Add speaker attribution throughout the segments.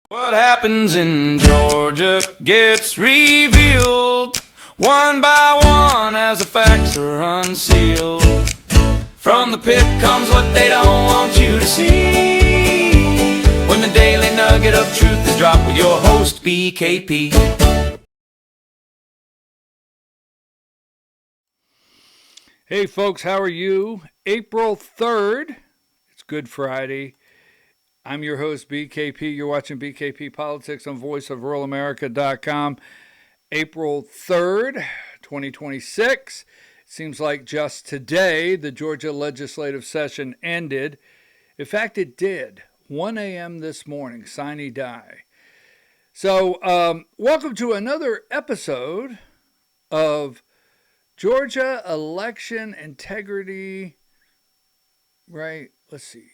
Speaker 1: What happens in Georgia gets revealed one by one as the facts are unsealed. From the pit comes what they don't want you to see. When the daily nugget of truth is dropped with your host, BKP.
Speaker 2: Hey folks, how are you? April 3rd, it's Good Friday. I'm your host, BKP. You're watching BKP Politics on voiceofruralamerica.com. April 3rd, 2026. Seems like just today the Georgia legislative session ended. In fact, it did. 1 a.m. this morning, Sine Die. So, welcome to another episode of Georgia election integrity. Right, let's see.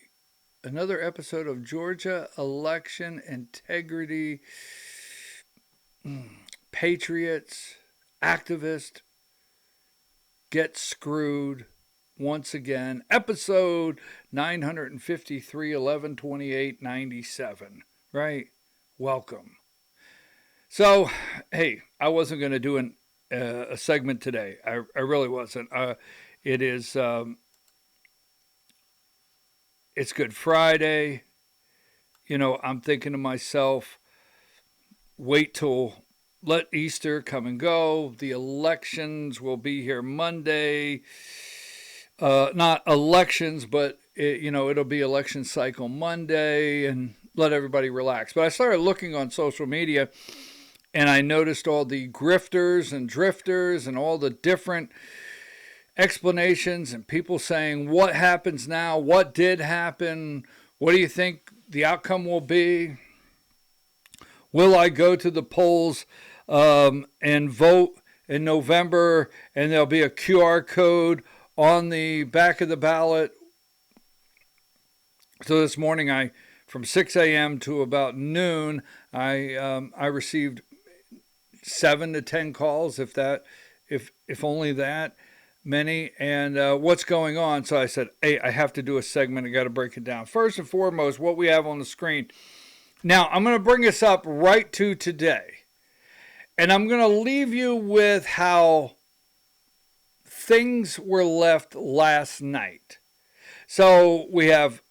Speaker 2: Another episode of Georgia election integrity. Patriots, activists, get screwed once again. Episode 953, 11, 28, 97. Right? Welcome. So, hey, I wasn't going to do a segment today. I really wasn't. It is... It's Good Friday. You know, I'm thinking to myself, let Easter come and go. The elections will be here Monday. Not elections, but it'll be election cycle Monday, and let everybody relax. But I started looking on social media, and I noticed all the grifters and drifters and all the different explanations and people saying what happens now, what did happen, what do you think the outcome will be? Will I go to the polls and vote in November and there'll be a QR code on the back of the ballot? So this morning, from 6 a.m. to about noon, I received 7 to 10 calls, if only that many, and what's going on. So I said, hey, I have to do a segment. I got to break it down. First and foremost, what we have on the screen. Now, I'm going to bring us up right to today, and I'm going to leave you with how things were left last night. So we have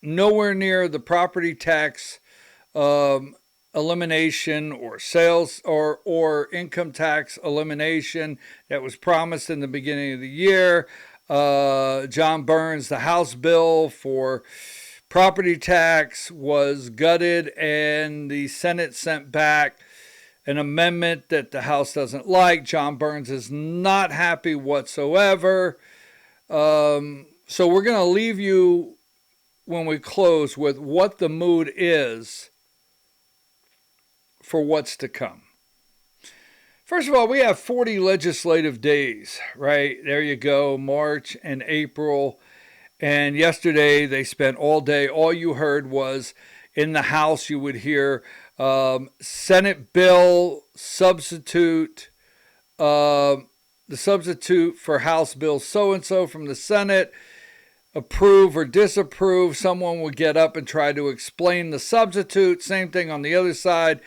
Speaker 2: nowhere near the property tax elimination or sales or income tax elimination that was promised in the beginning of the year. John Burns, the House bill for property tax was gutted, and the Senate sent back an amendment that the House doesn't like. John Burns is not happy whatsoever. So we're going to leave you when we close with what the mood is for what's to come. First of all, we have 40 legislative days, right? There you go, March and April. And yesterday they spent all day. All you heard was in the House, you would hear Senate bill substitute, the substitute for House bill so-and-so from the Senate, approve or disapprove. Someone would get up and try to explain the substitute. Same thing on the other side.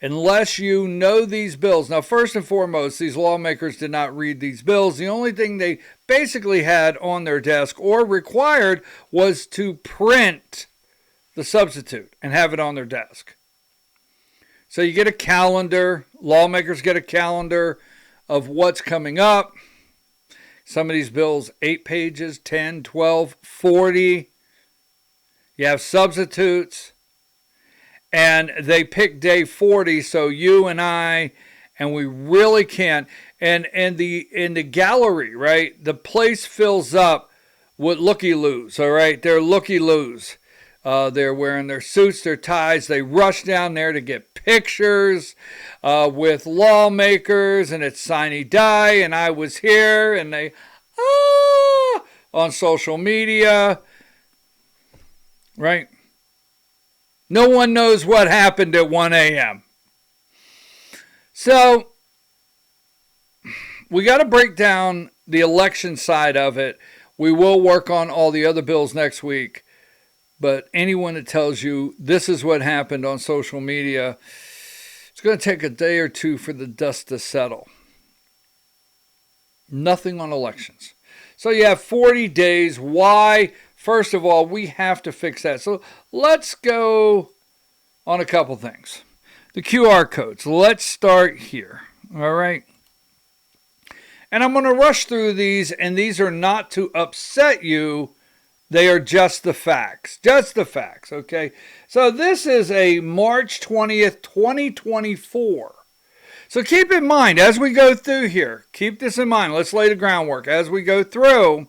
Speaker 2: Unless you know these bills. Now, first and foremost, these lawmakers did not read these bills. The only thing they basically had on their desk or required was to print the substitute and have it on their desk. So you get a calendar. Lawmakers get a calendar of what's coming up. Some of these bills, 8 pages, 10, 12, 40. You have substitutes. And they pick day 40, so you and I, and we really can't. And in the gallery, right, the place fills up with looky-loos, all right? They're looky-loos. They're wearing their suits, their ties. They rush down there to get pictures with lawmakers, and it's Sine Die, and I was here, and they, on social media, right? No one knows what happened at 1 a.m. So we got to break down the election side of it. We will work on all the other bills next week. But anyone that tells you this is what happened on social media, it's going to take a day or two for the dust to settle. Nothing on elections. So you have 40 days. Why? First of all, we have to fix that. So let's go on a couple things. The QR codes. Let's start here. All right. And I'm going to rush through these, and these are not to upset you. They are just the facts. Just the facts, okay? So this is a March 20th, 2024. So keep in mind, as we go through here, keep this in mind. Let's lay the groundwork. As we go through,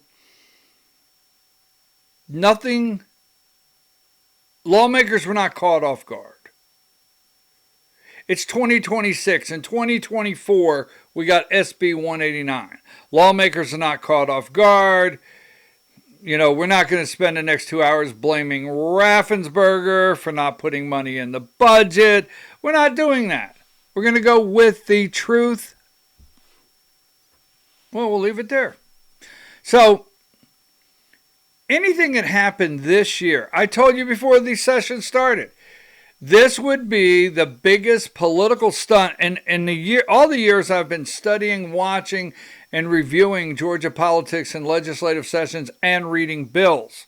Speaker 2: lawmakers were not caught off guard. It's 2026. In 2024, we got SB 189. Lawmakers are not caught off guard. You know, we're not going to spend the next 2 hours blaming Raffensperger for not putting money in the budget. We're not doing that. We're going to go with the truth. Well, we'll leave it there. So, anything that happened this year, I told you before these sessions started, this would be the biggest political stunt in the year. All the years I've been studying, watching, and reviewing Georgia politics and legislative sessions and reading bills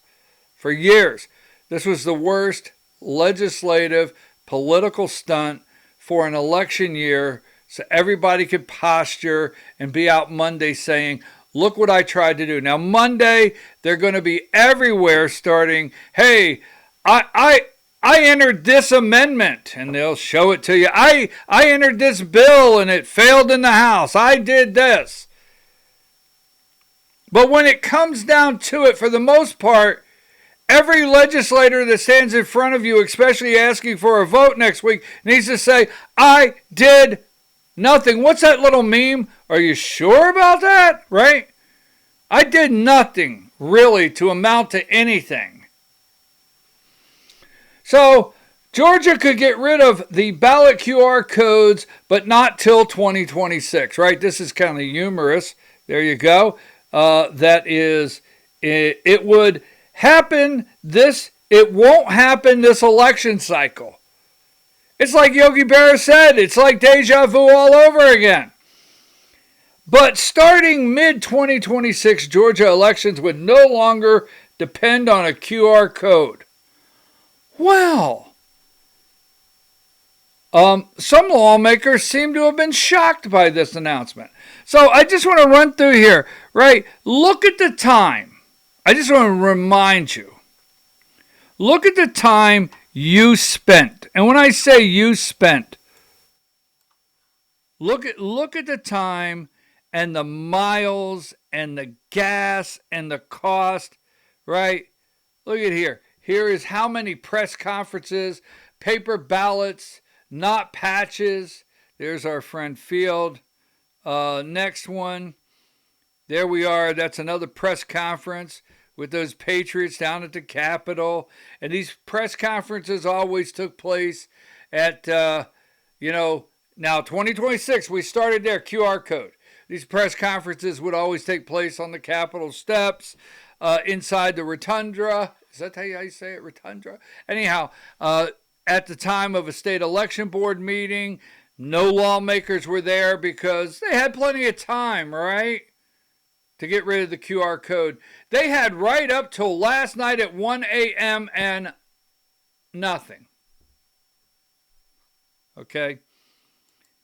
Speaker 2: for years. This was the worst legislative political stunt for an election year, so everybody could posture and be out Monday saying, look what I tried to do. Now Monday, they're going to be everywhere starting, hey, I entered this amendment, and they'll show it to you. I entered this bill, and it failed in the House. I did this. But when it comes down to it, for the most part, every legislator that stands in front of you, especially asking for a vote next week, needs to say, I did nothing. What's that little meme? Are you sure about that? Right? I did nothing, really, to amount to anything. So, Georgia could get rid of the ballot QR codes, but not till 2026, right? This is kind of humorous. There you go. It would happen it won't happen this election cycle. It's like Yogi Berra said, it's like deja vu all over again. But starting mid-2026, Georgia elections would no longer depend on a QR code. Well, some lawmakers seem to have been shocked by this announcement. So I just want to run through here, right? Look at the time. I just want to remind you. Look at the time you spent. And when I say you spent, look at the time and the miles and the gas and the cost, right? Look at here. Here is how many press conferences, paper ballots, not patches. There's our friend Field. Next one. There we are. That's another press conference with those patriots down at the Capitol. And these press conferences always took place at, now 2026, we started there, QR code. These press conferences would always take place on the Capitol steps, inside the rotunda. Is that how you say it, rotunda? Anyhow, at the time of a state election board meeting, no lawmakers were there because they had plenty of time, right, to get rid of the QR code. They had right up till last night at 1 a.m. and nothing. Okay.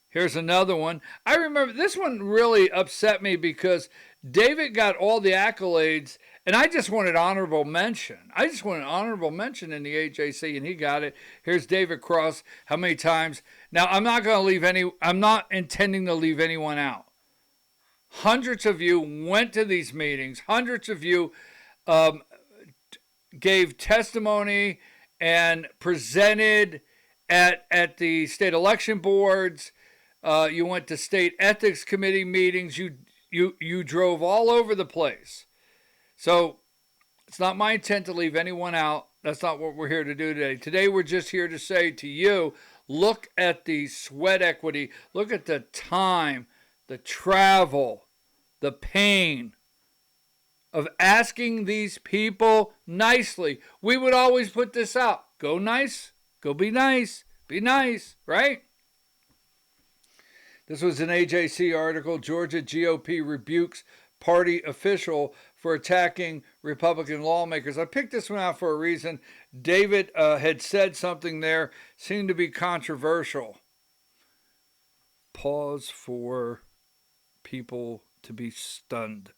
Speaker 2: Here's another one. I remember this one really upset me because David got all the accolades, and I just wanted honorable mention. I just wanted honorable mention in the AJC, and he got it. Here's David Cross. How many times? Now, I'm not intending to leave anyone out. Hundreds of you went to these meetings. Hundreds of you gave testimony and presented at the state election boards. You went to state ethics committee meetings. You drove all over the place. So it's not my intent to leave anyone out. That's not what we're here to do today. Today we're just here to say to you, look at the sweat equity. Look at the time, the travel, the pain of asking these people nicely. We would always put this out. Go nice, go be nice, right? This was an AJC article. Georgia GOP rebukes party official for attacking Republican lawmakers. I picked this one out for a reason. David had said something there, seemed to be controversial. Pause for people to be stunned.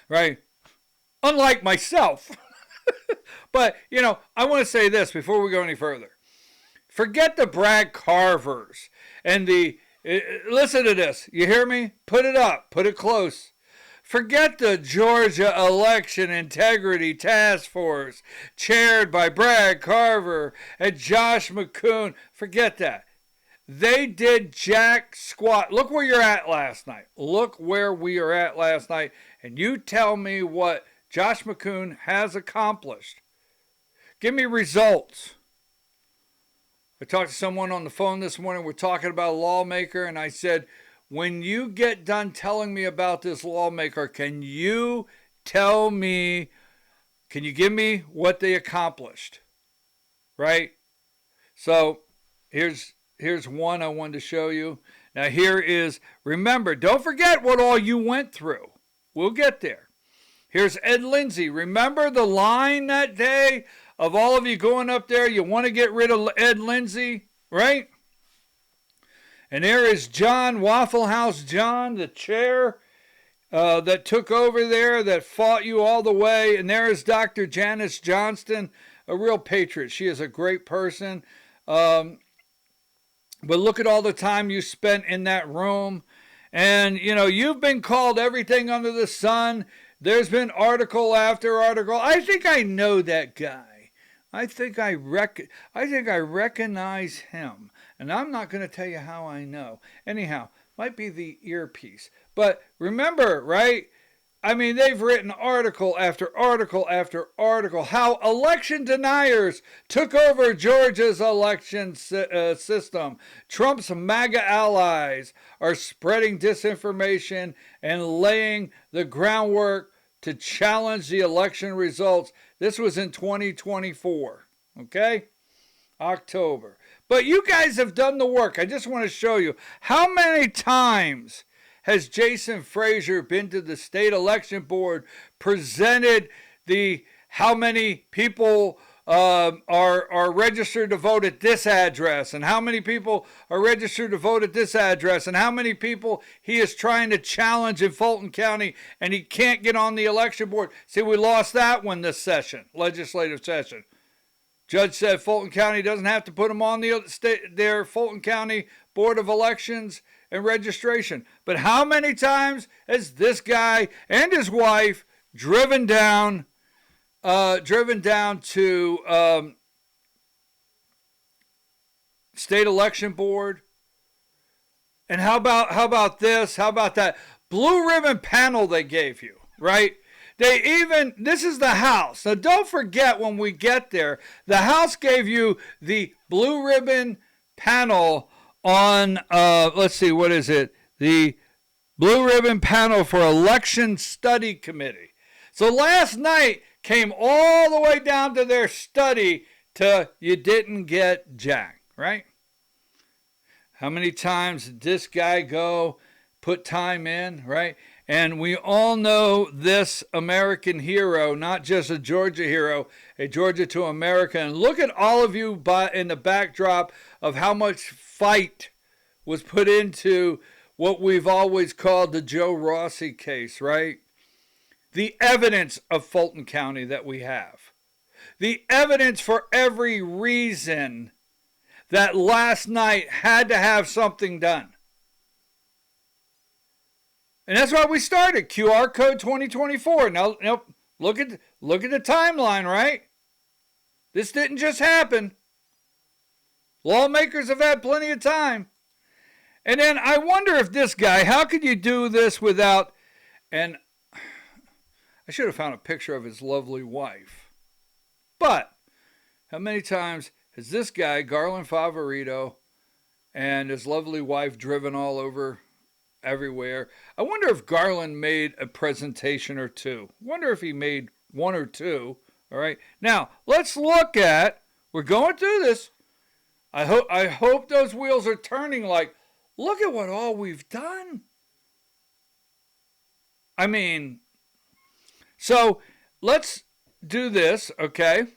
Speaker 2: Right? Unlike myself. But, I want to say this before we go any further. Forget the Brad Carvers and listen to this. You hear me? Put it up. Put it close. Forget the Georgia Election Integrity Task Force chaired by Brad Carver and Josh McCoon. Forget that. They did jack squat. Look where you're at last night. Look where we are at last night. And you tell me what Josh McCoon has accomplished. Give me results. I talked to someone on the phone this morning. We're talking about a lawmaker, and I said, when you get done telling me about this lawmaker, can you give me what they accomplished? Right? So here's one I wanted to show you. Now here is, remember, don't forget what all you went through. We'll get there. Here's Ed Lindsay. Remember the line that day of all of you going up there? You want to get rid of Ed Lindsay, right? And there is John, Waffle House John, the chair that took over there, that fought you all the way. And there is Dr. Janice Johnston, a real patriot. She is a great person. But look at all the time you spent in that room. And, you've been called everything under the sun. There's been article after article. I think I know that guy. I think I recognize him. And I'm not going to tell you how I know. Anyhow, might be the earpiece. But remember, right? I mean, they've written article after article after article how election deniers took over Georgia's election system. Trump's MAGA allies are spreading disinformation and laying the groundwork to challenge the election results. This was in 2024, okay? October. But you guys have done the work. I just want to show you how many times has Jason Frazier been to the state election board, presented how many people are registered to vote at this address, and how many people are registered to vote at this address, and how many people he is trying to challenge in Fulton County, and he can't get on the election board. See, we lost that one this session, legislative session. Judge said Fulton County doesn't have to put them on their Fulton County Board of Elections and registration. But how many times has this guy and his wife driven down to state election board? And how about this? How about that blue ribbon panel they gave you, right? This is the House. Now don't forget when we get there, the House gave you the blue ribbon panel on, let's see, what is it? The blue ribbon panel for Election Study Committee. So last night came all the way down to their study to you didn't get jack, right? How many times did this guy go, put time in, right? And we all know this American hero, not just a Georgia hero, a Georgia to America. And look at all of you in the backdrop of how much fight was put into what we've always called the Joe Rossi case, right? The evidence of Fulton County that we have. The evidence for every reason that last night had to have something done. And that's why we started QR code 2024. Now look at the timeline, right? This didn't just happen. Lawmakers have had plenty of time. And then I wonder if this guy, how could you do this without, and I should have found a picture of his lovely wife. But how many times has this guy, Garland Favorito, and his lovely wife driven all over everywhere. I wonder if Garland made a presentation or two. Wonder if he made one or two. All right. Now, let's look at, we're going through this. I hope those wheels are turning like, look at what all we've done. I mean, so let's do this, okay?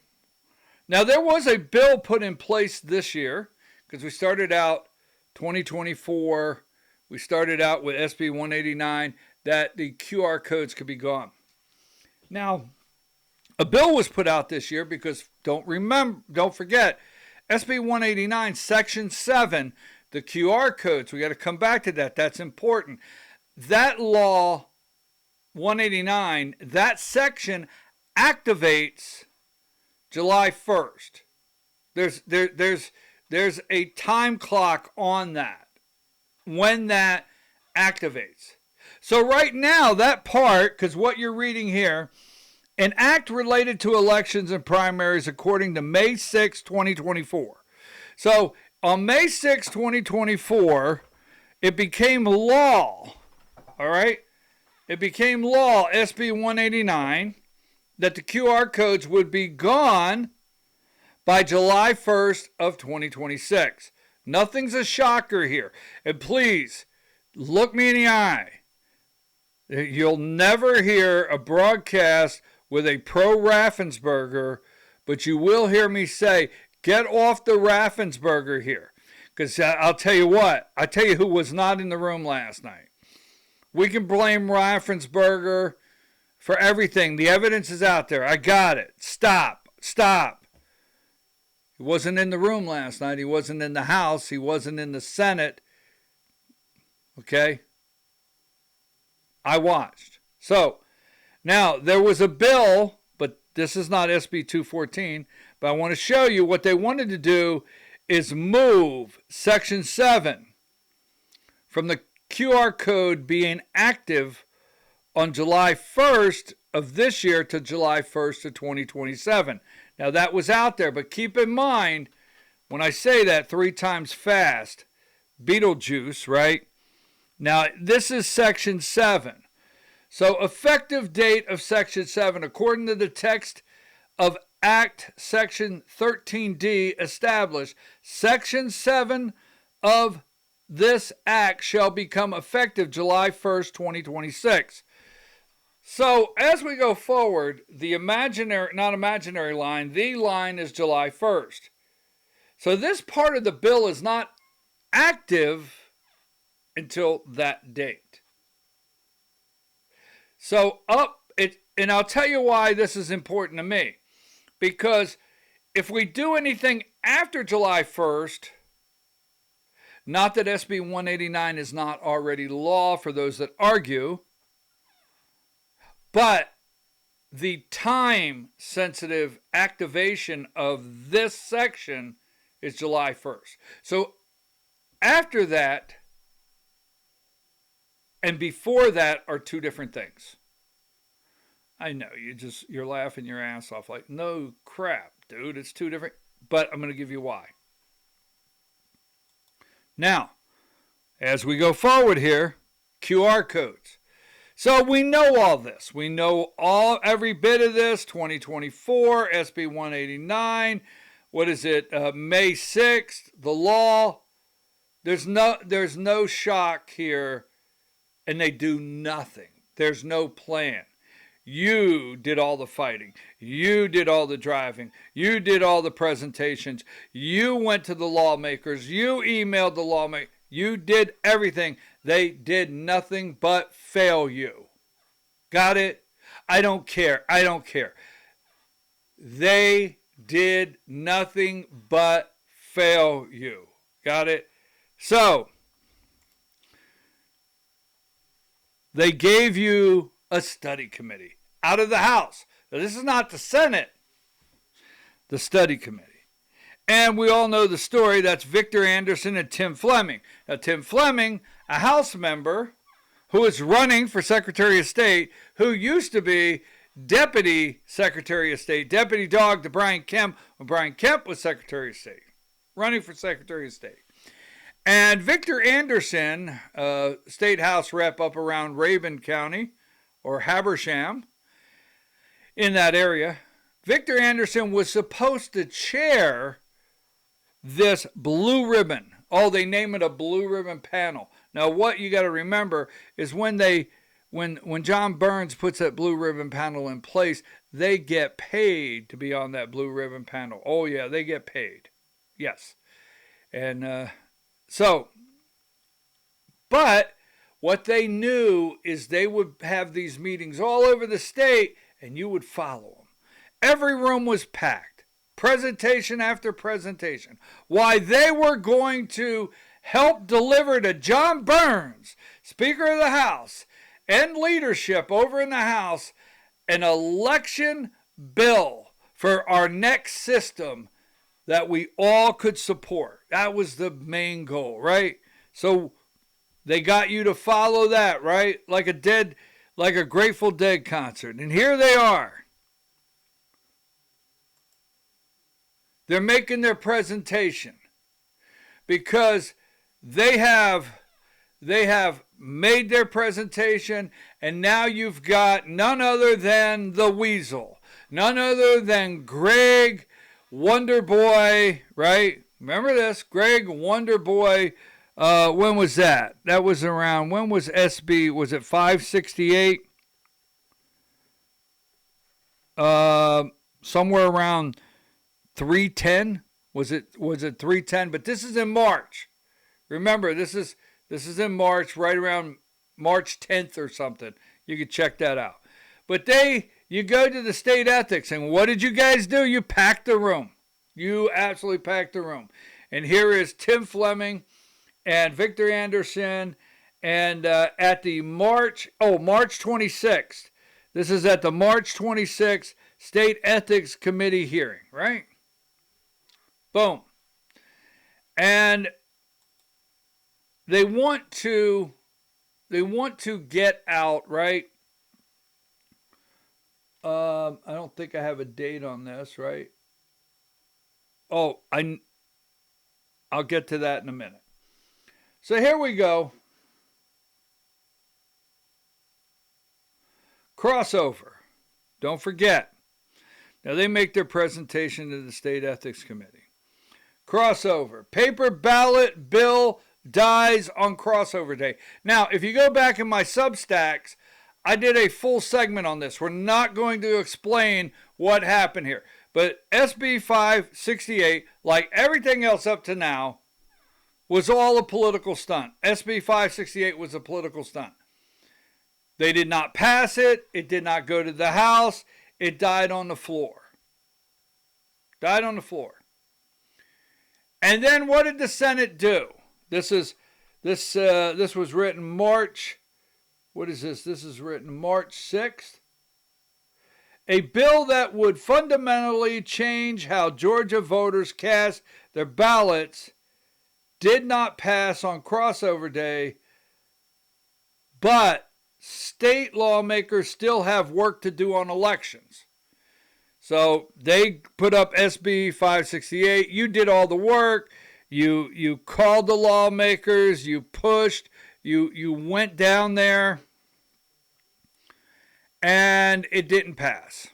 Speaker 2: Now, there was a bill put in place this year because we started out 2024. We started out with SB 189 that the QR codes could be gone. Now, a bill was put out this year because don't forget, SB 189 Section 7, the QR codes. We got to come back to that. That's important. That law 189, that section activates July 1st. There's a time clock on that when that activates. So right now, that part, because what you're reading here, an act related to elections and primaries according to May 6, 2024. So on May 6, 2024, it became law, all right? It became law, SB 189, that the QR codes would be gone by July 1st of 2026. Nothing's a shocker here. And please, look me in the eye. You'll never hear a broadcast with a pro-Raffensperger, but you will hear me say, get off the Raffensperger here. Because I'll tell you what, I tell you who was not in the room last night. We can blame Raffensperger for everything. The evidence is out there. I got it. Stop. He wasn't in the room last night. He wasn't in the House. He wasn't in the Senate. Okay? I watched. So, now, there was a bill, but this is not SB 214, but I want to show you what they wanted to do is move Section 7 from the QR code being active on July 1st of this year to July 1st of 2027. Now, that was out there, but keep in mind, when I say that 3 times fast, Beetlejuice, right? Now, this is Section 7. So, effective date of Section 7, according to the text of Act Section 13D established, Section 7 of this Act shall become effective July 1st, 2026. So, as we go forward, the line is July 1st. So, this part of the bill is not active until that date. So, and I'll tell you why this is important to me. Because if we do anything after July 1st, not that SB 189 is not already law for those that argue, but the time-sensitive activation of this section is July 1st. So after that and before that are two different things. I know, you're laughing your ass off like, no crap, dude, it's two different, but I'm going to give you why. Now, as we go forward here, QR codes. So we know all this. We know every bit of this. 2024, SB 189. What is it? May 6th, the law. There's no shock here, and they do nothing. There's no plan. You did all the fighting. You did all the driving. You did all the presentations. You went to the lawmakers. You emailed the lawmakers. You did everything. They did nothing but fail you. Got it? I don't care. They did nothing but fail you. Got it? So, they gave you a study committee out of the House. Now, this is not the Senate, the study committee. And we all know the story. That's Victor Anderson and Tim Fleming. Now, Tim Fleming, a House member who is running for Secretary of State, who used to be Deputy Secretary of State, Deputy Dog to Brian Kemp when Brian Kemp was Secretary of State, running for Secretary of State. And Victor Anderson, state house rep up around Rabun County, or Habersham, in that area, Victor Anderson was supposed to chair this blue ribbon. Oh, they name it a blue ribbon panel. Now, what you got to remember is when John Burns puts that blue ribbon panel in place, they get paid to be on that blue ribbon panel. Oh, yeah, they get paid. Yes. And but what they knew is they would have these meetings all over the state, and you would follow them. Every room was packed, presentation after presentation. Why they were going to help deliver to John Burns, Speaker of the House, and leadership over in the House, an election bill for our next system that we all could support. That was the main goal, right? So they got you to follow that, right? Like a Grateful Dead concert. And here they are. They're making their presentation because they have made their presentation, and now you've got none other than the Weasel, none other than Greg Wonderboy, right? Remember this, Greg Wonderboy. When was that? That was around, when was SB, was it 568? Somewhere around 310? Was it 310? But this is in March. Remember, this is in March, right around March 10th or something. You can check that out. But you go to the state ethics, and what did you guys do? You packed the room. You absolutely packed the room. And here is Tim Fleming and Victor Anderson, and at the March 26th. This is at the March 26th State Ethics Committee hearing, right? Boom. And they want to get out, right? I don't think I have a date on this, right? Oh, I'll get to that in a minute. So here we go. Crossover. Don't forget. Now they make their presentation to the State Ethics Committee. Crossover. Paper ballot bill dies on crossover day. Now, if you go back in my Substacks, I did a full segment on this. We're not going to explain what happened here. But SB 568, like everything else up to now, was all a political stunt. SB 568 was a political stunt. They did not pass it. It did not go to the House. It died on the floor. Died on the floor. And then what did the Senate do? This was written March. What is this? This is written March 6th. A bill that would fundamentally change how Georgia voters cast their ballots did not pass on crossover day, but state lawmakers still have work to do on elections. So they put up SB 568. You did all the work. You called the lawmakers. You pushed. You went down there. And it didn't pass.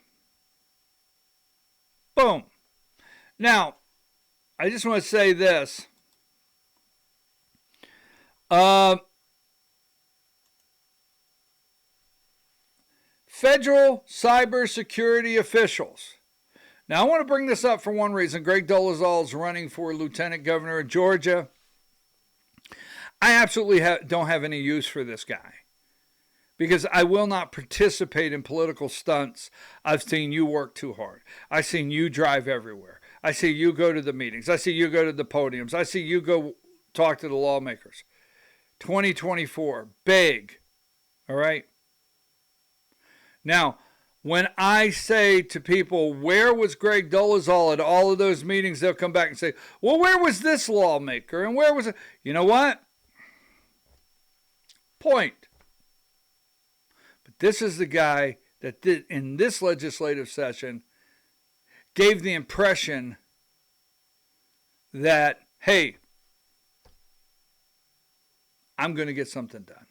Speaker 2: Boom. Now, I just want to say this. Federal cybersecurity officials. Now, I want to bring this up for one reason. Greg Dolezal is running for lieutenant governor of Georgia. I absolutely don't have any use for this guy, because I will not participate in political stunts. I've seen you work too hard. I've seen you drive everywhere. I see you go to the meetings. I see you go to the podiums. I see you go talk to the lawmakers. 2024, big. All right? Now, when I say to people, where was Greg Dolezal at all of those meetings, they'll come back and say, well, where was this lawmaker? And where was it? You know what? Point. But this is the guy that did, in this legislative session, gave the impression that, hey, I'm going to get something done.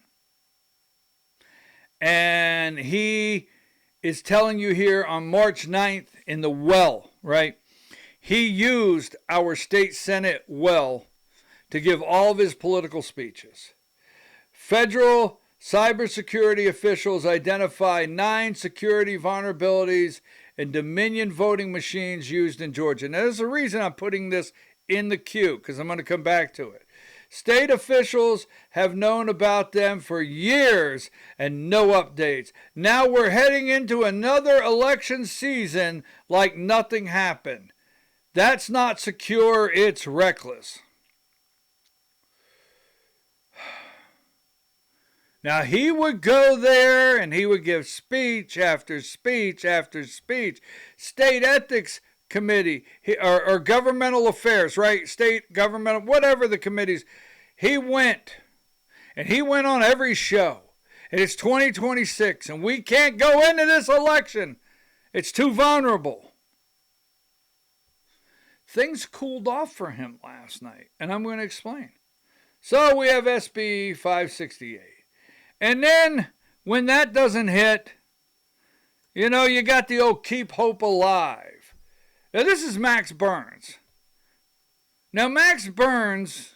Speaker 2: And he is telling you here on March 9th in the well, right? He used our state Senate well to give all of his political speeches. Federal cybersecurity officials identify 9 security vulnerabilities in Dominion voting machines used in Georgia. Now, there's a reason I'm putting this in the queue, because I'm going to come back to it. State officials have known about them for years and no updates. Now we're heading into another election season like nothing happened. That's not secure, it's reckless. Now, he would go there and he would give speech after speech after speech. State ethics committee or governmental affairs, right? State governmental, whatever the committees. He went on every show. And it's 2026 and we can't go into this election. It's too vulnerable. Things cooled off for him last night, and I'm going to explain. So we have SB 568. And then, when that doesn't hit, you got the old Keep Hope Alive. Now, this is Max Burns. Now, Max Burns,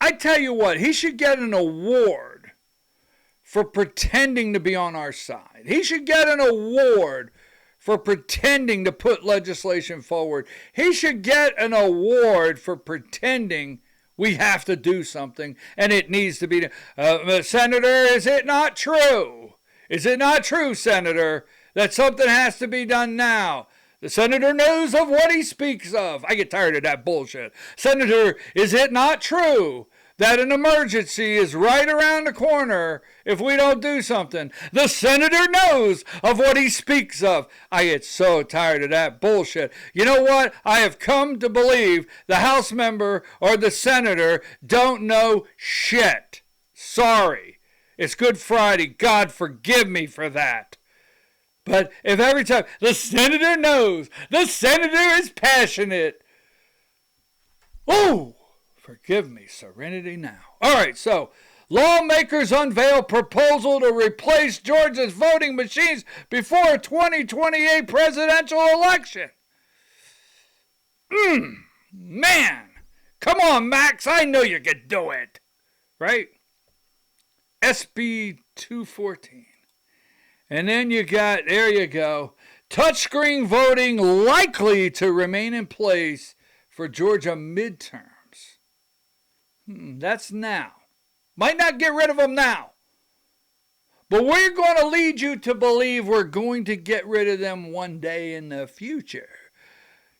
Speaker 2: I tell you what, he should get an award for pretending to be on our side. He should get an award for pretending to put legislation forward. He should get an award for pretending we have to do something, and it needs to be done. Senator, is it not true? Is it not true, Senator, that something has to be done now? The senator knows of what he speaks of. I get tired of that bullshit. Senator, is it not true that an emergency is right around the corner if we don't do something? The senator knows of what he speaks of. I get so tired of that bullshit. You know what? I have come to believe the House member or the senator don't know shit. Sorry. It's Good Friday. God forgive me for that. But if every time the senator knows, the senator is passionate. Oh! Forgive me, serenity now. All right, so lawmakers unveil proposal to replace Georgia's voting machines before 2028 presidential election. Man, come on, Max, I know you can do it, right? SB 214. And then there you go, touchscreen voting likely to remain in place for Georgia midterms. That's now. Might not get rid of them now. But we're going to lead you to believe we're going to get rid of them one day in the future.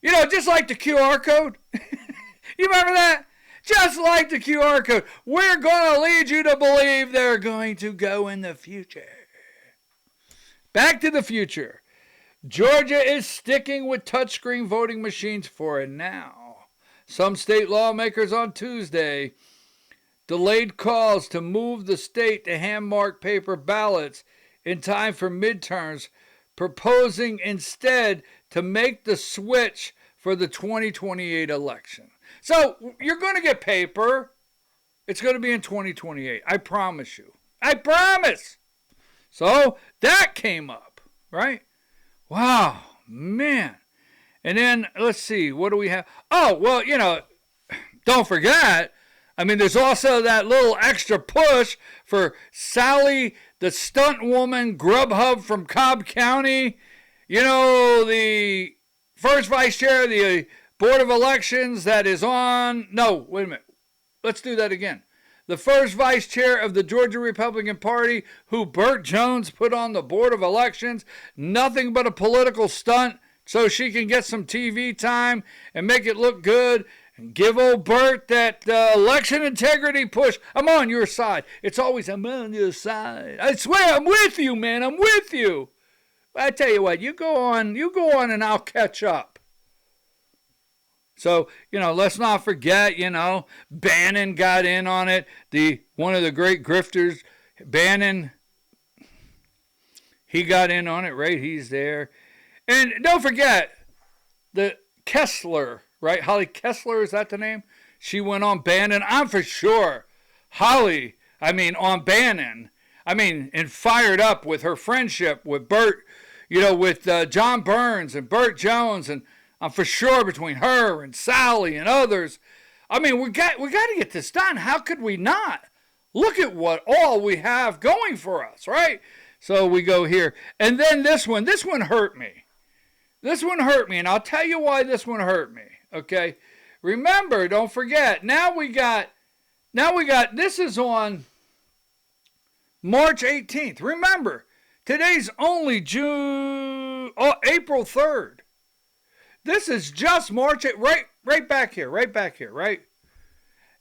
Speaker 2: Just like the QR code. You remember that? Just like the QR code. We're going to lead you to believe they're going to go in the future. Back to the future. Georgia is sticking with touchscreen voting machines for now. Some state lawmakers on Tuesday delayed calls to move the state to hand-marked paper ballots in time for midterms, proposing instead to make the switch for the 2028 election. So you're going to get paper. It's going to be in 2028. I promise you. I promise. So that came up, right? Wow, man. And then, let's see, what do we have? Oh, well, don't forget, there's also that little extra push for Sally, the stunt woman, Grubhub from Cobb County. The first vice chair of the Board of Elections that is on... No, wait a minute. Let's do that again. The first vice chair of the Georgia Republican Party, who Burt Jones put on the Board of Elections, nothing but a political stunt, so she can get some TV time and make it look good and give old Bert that election integrity push. I'm on your side. It's always, I'm on your side. I swear, I'm with you, man. I'm with you. I tell you what, you go on and I'll catch up. So, let's not forget, Bannon got in on it. One of the great grifters, Bannon, he got in on it, right? He's there. And don't forget, the Kessler, right? Holly Kessler, is that the name? She went on Bannon. I'm for sure on Bannon. And fired up with her friendship with Bert, with John Burns and Bert Jones, and I'm for sure between her and Sally and others. We got to get this done. How could we not? Look at what all we have going for us, right? So we go here. And then this one hurt me. This one hurt me, and I'll tell you why this one hurt me, okay? Remember, don't forget, now we got, this is on March 18th. Remember, today's only April 3rd. This is just March 8th, right back here, right?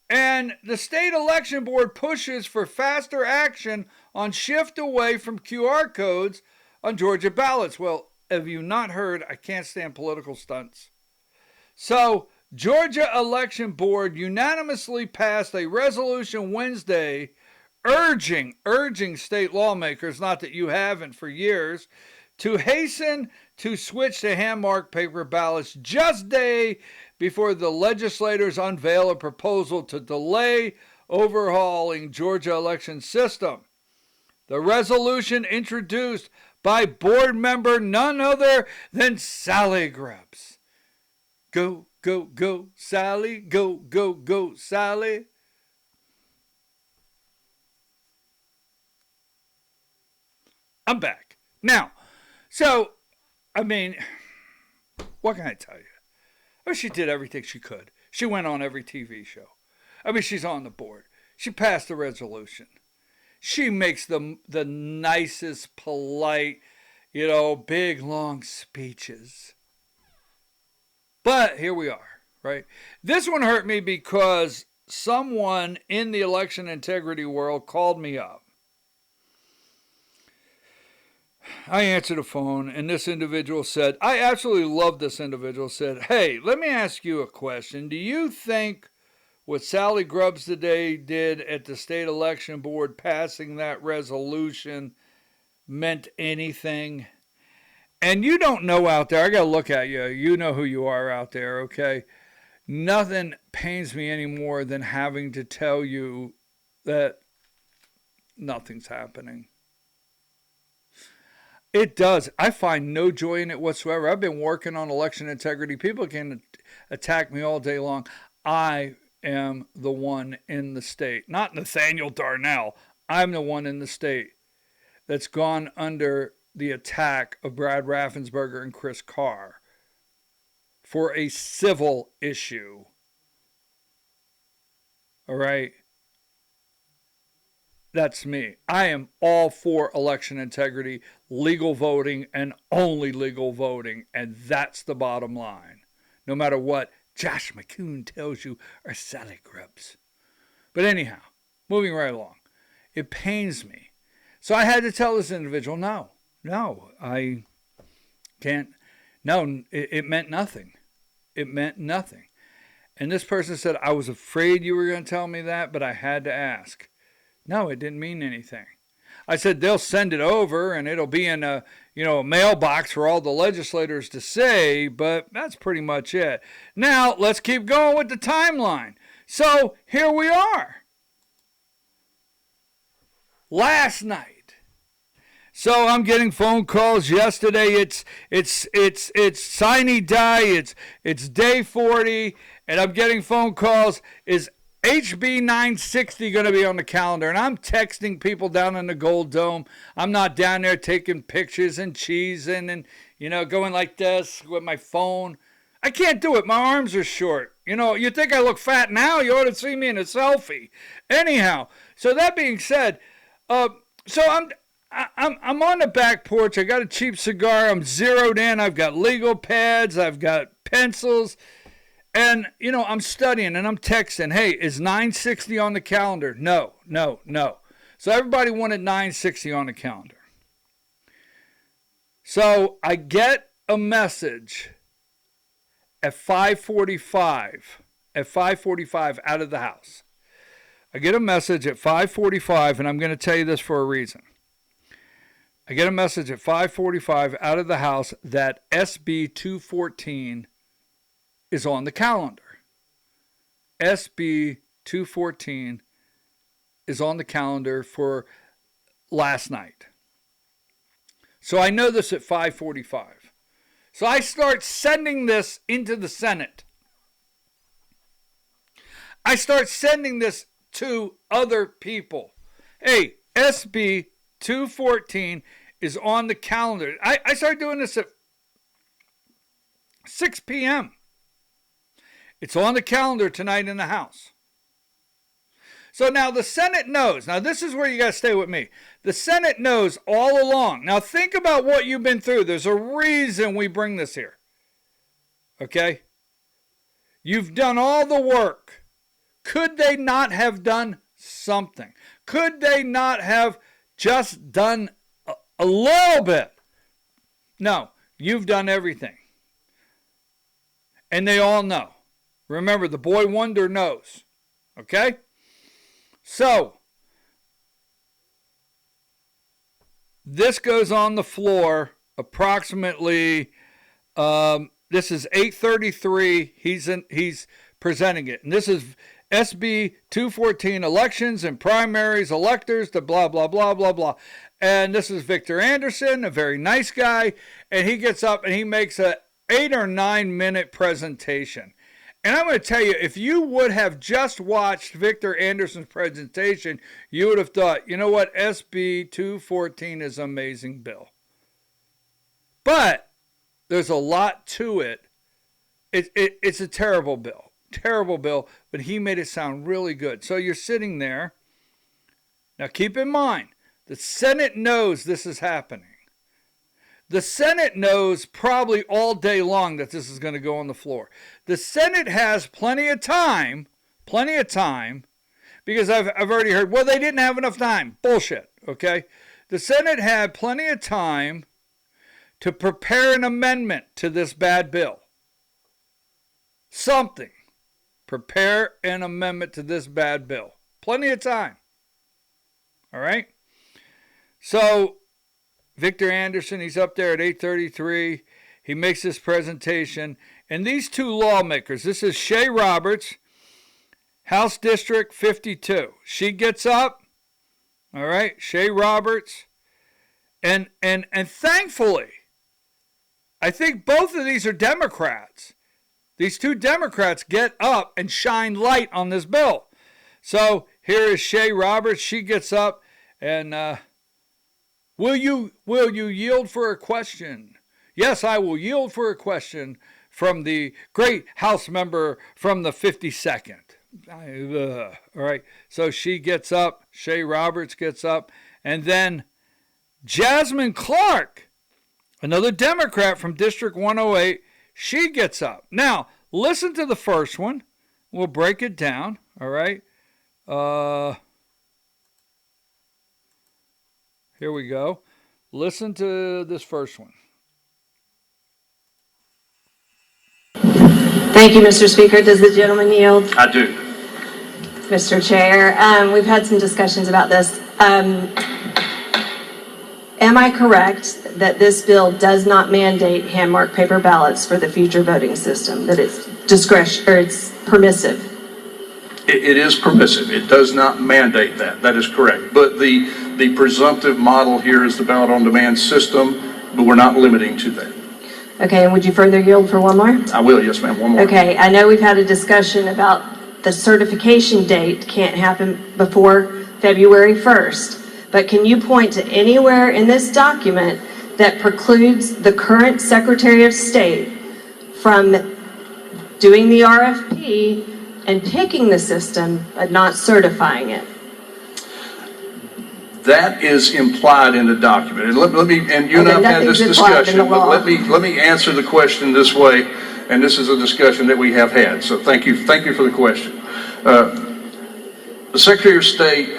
Speaker 2: And the state election board pushes for faster action on shift away from QR codes on Georgia ballots. Well, have you not heard, I can't stand political stunts. So, Georgia Election Board unanimously passed a resolution Wednesday urging state lawmakers, not that you haven't for years, to hasten to switch to hand-marked paper ballots just day before the legislators unveil a proposal to delay overhauling Georgia election system. The resolution introduced by board member none other than Sally Grubbs. Go, go, go, Sally. Go, go, go, Sally. I'm back. Now, what can I tell you? She did everything she could. She went on every TV show. She's on the board. She passed the resolution. She makes the nicest, polite, big, long speeches. But here we are, right? This one hurt me because someone in the election integrity world called me up. I answered the phone, and this individual said, I absolutely love this individual, said, hey, let me ask you a question. Do you think what Sally Grubbs today did at the state election board, passing that resolution, meant anything? And you don't know out there, I got to look at you. You know who you are out there, okay? Nothing pains me any more than having to tell you that nothing's happening. It does. I find no joy in it whatsoever. I've been working on election integrity. People can attack me all day long. I am the one in the state, not Nathaniel Darnell. I'm the one in the state that's gone under the attack of Brad Raffensperger and Chris Carr for a civil issue. All right? That's me. I am all for election integrity, legal voting, and only legal voting. And that's the bottom line. No matter what Josh McCoon tells you or Sally Grubbs. But anyhow, moving right along. It pains me. So I had to tell this individual, no, I can't. No, it meant nothing. It meant nothing. And this person said, I was afraid you were going to tell me that, but I had to ask. No, it didn't mean anything. I said they'll send it over and it'll be in a mailbox for all the legislators to say, but that's pretty much it. Now, let's keep going with the timeline. So, here we are. Last night. So, I'm getting phone calls yesterday. It's Sine Die. It's day 40 and I'm getting phone calls. Is HB 960 going to be on the calendar? And I'm texting people down in the Gold Dome. I'm not down there taking pictures and cheesing and, going like this with my phone. I can't do it. My arms are short. You think I look fat now? You ought to see me in a selfie. Anyhow, so that being said, so I'm on the back porch. I got a cheap cigar. I'm zeroed in. I've got legal pads. I've got pencils. And, I'm studying and I'm texting, hey, is 960 on the calendar? No. So everybody wanted 960 on the calendar. So I get a message at 5:45 out of the house. I get a message at 5:45, and I'm going to tell you this for a reason. I get a message at 5:45 out of the house that SB 214 is on the calendar. SB 214 is on the calendar for last night. So I know this at 5:45. So I start sending this into the Senate. I start sending this to other people. Hey, SB 214 is on the calendar. I started doing this at 6 p.m. It's on the calendar tonight in the House. So now the Senate knows. Now this is where you got to stay with me. The Senate knows all along. Now think about what you've been through. There's a reason we bring this here. Okay? You've done all the work. Could they not have done something? Could they not have just done a little bit? No, you've done everything. And they all know. Remember, the boy wonder knows. Okay? So, this goes on the floor approximately, this is 8:33. He's presenting it. And this is SB 214, elections and primaries, electors, the blah, blah, blah, blah, blah. And this is Victor Anderson, a very nice guy. And he gets up and he makes a 8 or 9 minute presentation. And I'm going to tell you, if you would have just watched Victor Anderson's presentation, you would have thought, you know what, SB 214 is an amazing bill. But there's a lot to it. It's a terrible bill. Terrible bill, but he made it sound really good. So you're sitting there. Now keep in mind, the Senate knows this is happening. The Senate knows probably all day long that this is going to go on the floor. The Senate has plenty of time, because I've already heard, well, they didn't have enough time. Bullshit, okay? The Senate had plenty of time to prepare an amendment to this bad bill. Something. Prepare an amendment to this bad bill. Plenty of time. All right? So, Victor Anderson, he's up there at 8:33. He makes this presentation. And these two lawmakers, this is Shay Roberts, House District 52. She gets up, all right, Shay Roberts. And thankfully, I think both of these are Democrats. These two Democrats get up and shine light on this bill. So here is Shay Roberts. She gets up and will you yield for a question? Yes, I will yield for a question from the great House member from the 52nd. All right. So she gets up. Shay Roberts gets up. And then Jasmine Clark, another Democrat from District 108, she gets up. Now, listen to the first one. We'll break it down. All right. Here we go. Listen to this first one.
Speaker 3: Thank you, Mr. Speaker. Does the gentleman yield?
Speaker 4: I do.
Speaker 3: Mr. Chair, we've had some discussions about this. Am I correct that this bill does not mandate hand-marked paper ballots for the future voting system, that it's discretion, or it's permissive?
Speaker 4: It is permissive. It does not mandate that. That is correct. But the presumptive model here is the ballot on demand system, but we're not limiting to that.
Speaker 3: Okay, and would you further yield for one more?
Speaker 4: I will, yes ma'am, one more.
Speaker 3: Okay, I know we've had a discussion about the certification date can't happen before February 1st, but can you point to anywhere in this document that precludes the current Secretary of State from doing the RFP and picking the system but not certifying it?
Speaker 4: That is implied in the document. And let me, and you and I have had this discussion, but let me answer the question this way, and this is a discussion that we have had. So thank you for the question. The Secretary of State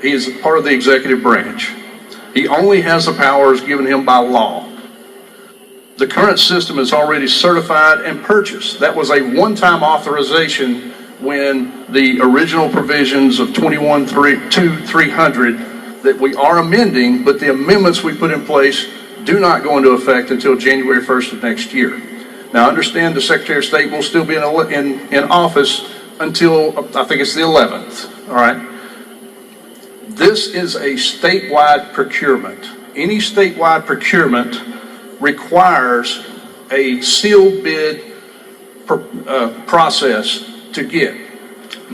Speaker 4: he is part of the executive branch. He only has the powers given him by law. The current system is already certified and purchased. That was a one-time authorization when the original provisions of 21-300 that we are amending, but the amendments we put in place do not go into effect until January 1st of next year. Now, understand the Secretary of State will still be in office until, I think it's the 11th, all right? This is a statewide procurement. Any statewide procurement requires a sealed bid process to get.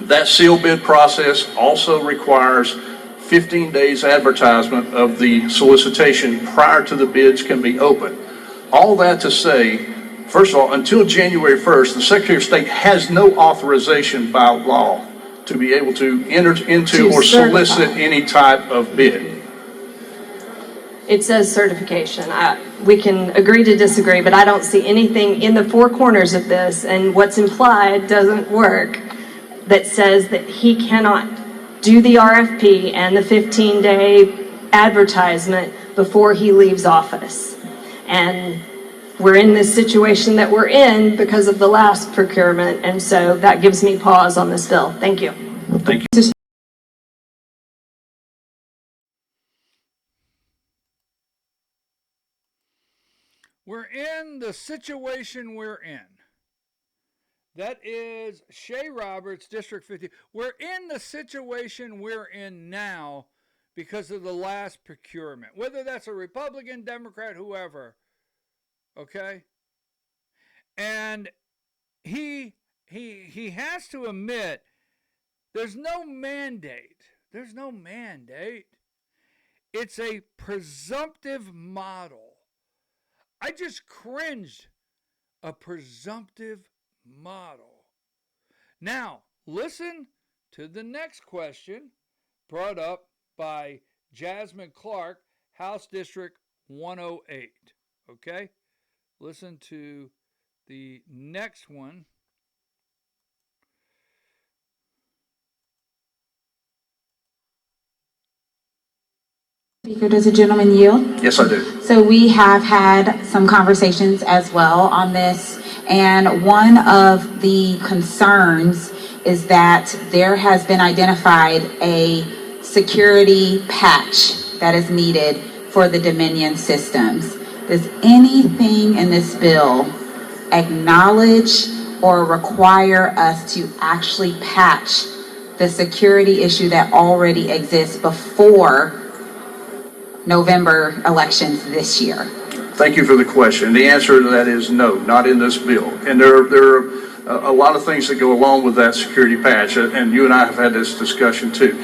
Speaker 4: That sealed bid process also requires 15 days advertisement of the solicitation prior to the bids can be opened. All that to say, first of all, until January 1st, the Secretary of State has no authorization by law to be able to enter into or solicit any type of bid.
Speaker 3: It says certification. We can agree to disagree, but I don't see anything in the four corners of this, and what's implied doesn't work, that says that he cannot do the RFP and the 15-day advertisement before he leaves office. And we're in this situation that we're in because of the last procurement, and so that gives me pause on this bill. Thank you.
Speaker 4: Thank you.
Speaker 2: We're in the situation we're in. That is Shay Roberts, District 50. We're in the situation we're in now because of the last procurement, whether that's a Republican, Democrat, whoever. Okay? And he has to admit there's no mandate. There's no mandate. It's a presumptive model. I just cringed. A presumptive model. Now, listen to the next question brought up by Jasmine Clark, House District 108. Okay? Listen to the next one.
Speaker 5: Speaker, does the gentleman yield?
Speaker 4: Yes, I do.
Speaker 5: So we have had some conversations as well on this, and one of the concerns is that there has been identified a security patch that is needed for the Dominion systems. Does anything in this bill acknowledge or require us to actually patch the security issue that already exists before November elections this year?
Speaker 4: Thank you for the question. The answer to that is no, not in this bill. And there are a lot of things that go along with that security patch, and you and I have had this discussion too.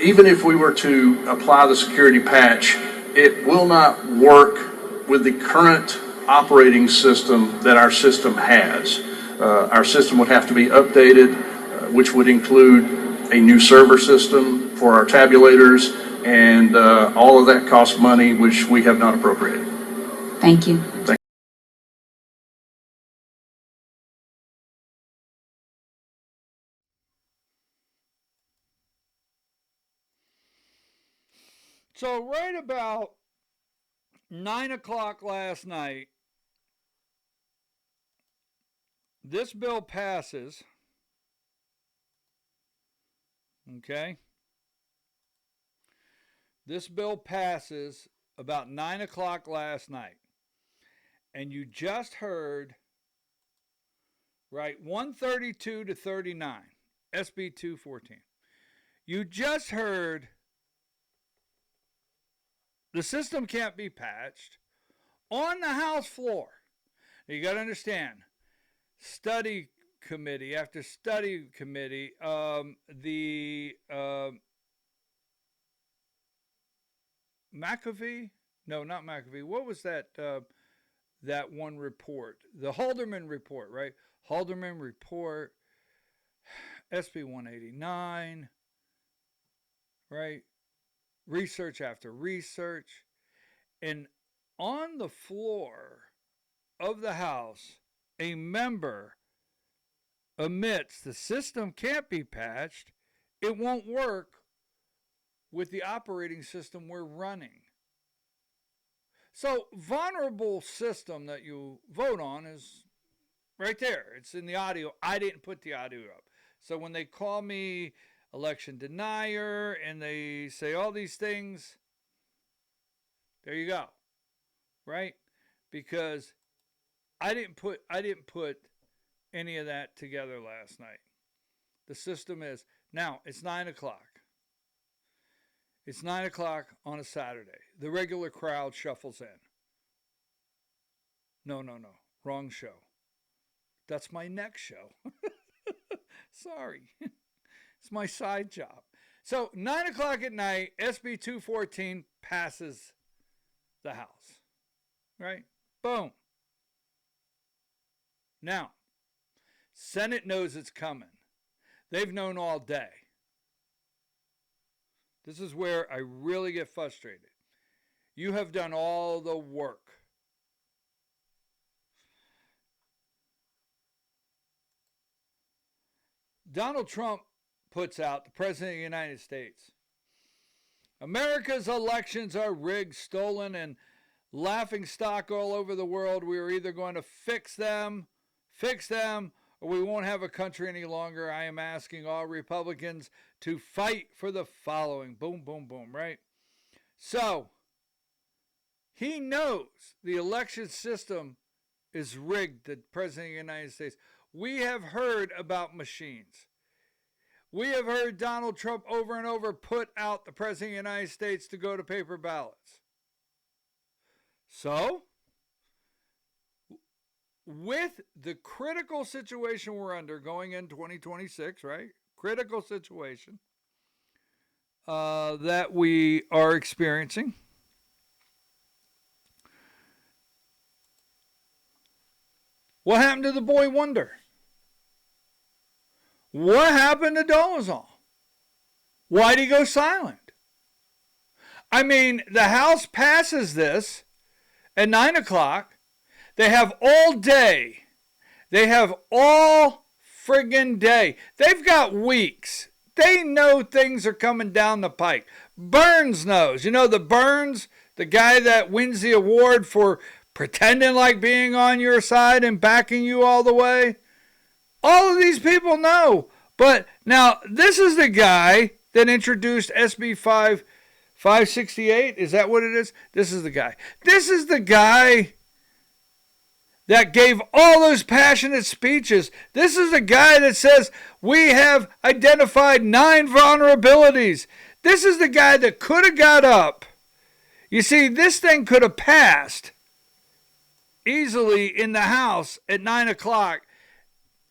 Speaker 4: Even if we were to apply the security patch, it will not work with the current operating system that our system has. Our system would have to be updated, which would include a new server system for our tabulators, and all of that costs money, which we have not appropriated.
Speaker 5: Thank you.
Speaker 4: Thank you.
Speaker 2: So right about 9 o'clock last night, this bill passes. Okay? This bill passes about 9 o'clock last night. And you just heard, right, 132 to 39, SB 214. You just heard the system can't be patched on the House floor. Now you got to understand, study committee after study committee, McAfee? No, not McAfee. What was that? That one report, the Haldeman report, right? Haldeman report, SB 189, right? Research after research, and on the floor of the House, a member admits the system can't be patched. It won't work with the operating system we're running. So, vulnerable system that you vote on is right there. It's in the audio. I didn't put the audio up. So when they call me election denier and they say all these things, there you go. Right? because I didn't put any of that together last night. The system is, now it's 9 o'clock. It's 9 o'clock on a Saturday. The regular crowd shuffles in. No. Wrong show. That's my next show. Sorry. It's my side job. So 9 o'clock at night, SB 214 passes the House. Right? Boom. Now, Senate knows it's coming. They've known all day. This is where I really get frustrated. You have done all the work. Donald Trump puts out, the President of the United States, America's elections are rigged, stolen, and laughing stock all over the world. We are either going to fix them, or we won't have a country any longer. I am asking all Republicans to fight for the following. Boom, boom, boom, right? So, he knows the election system is rigged, the President of the United States. We have heard about machines. We have heard Donald Trump over and over put out the President of the United States to go to paper ballots. So, with the critical situation we're under going in 2026, right? Critical situation that we are experiencing. What happened to the boy wonder? What happened to Dolezal? Why'd he go silent? I mean, the House passes this at 9 o'clock. They have all day. They have all friggin' day. They've got weeks. They know things are coming down the pike. Burns knows. You know the Burns, the guy that wins the award for pretending like being on your side and backing you all the way? All of these people know. But now, this is the guy that introduced SB 568. Is that what it is? This is the guy. This is the guy that gave all those passionate speeches. This is the guy that says, we have identified 9 vulnerabilities. This is the guy that could have got up. You see, this thing could have passed easily in the House at 9 o'clock.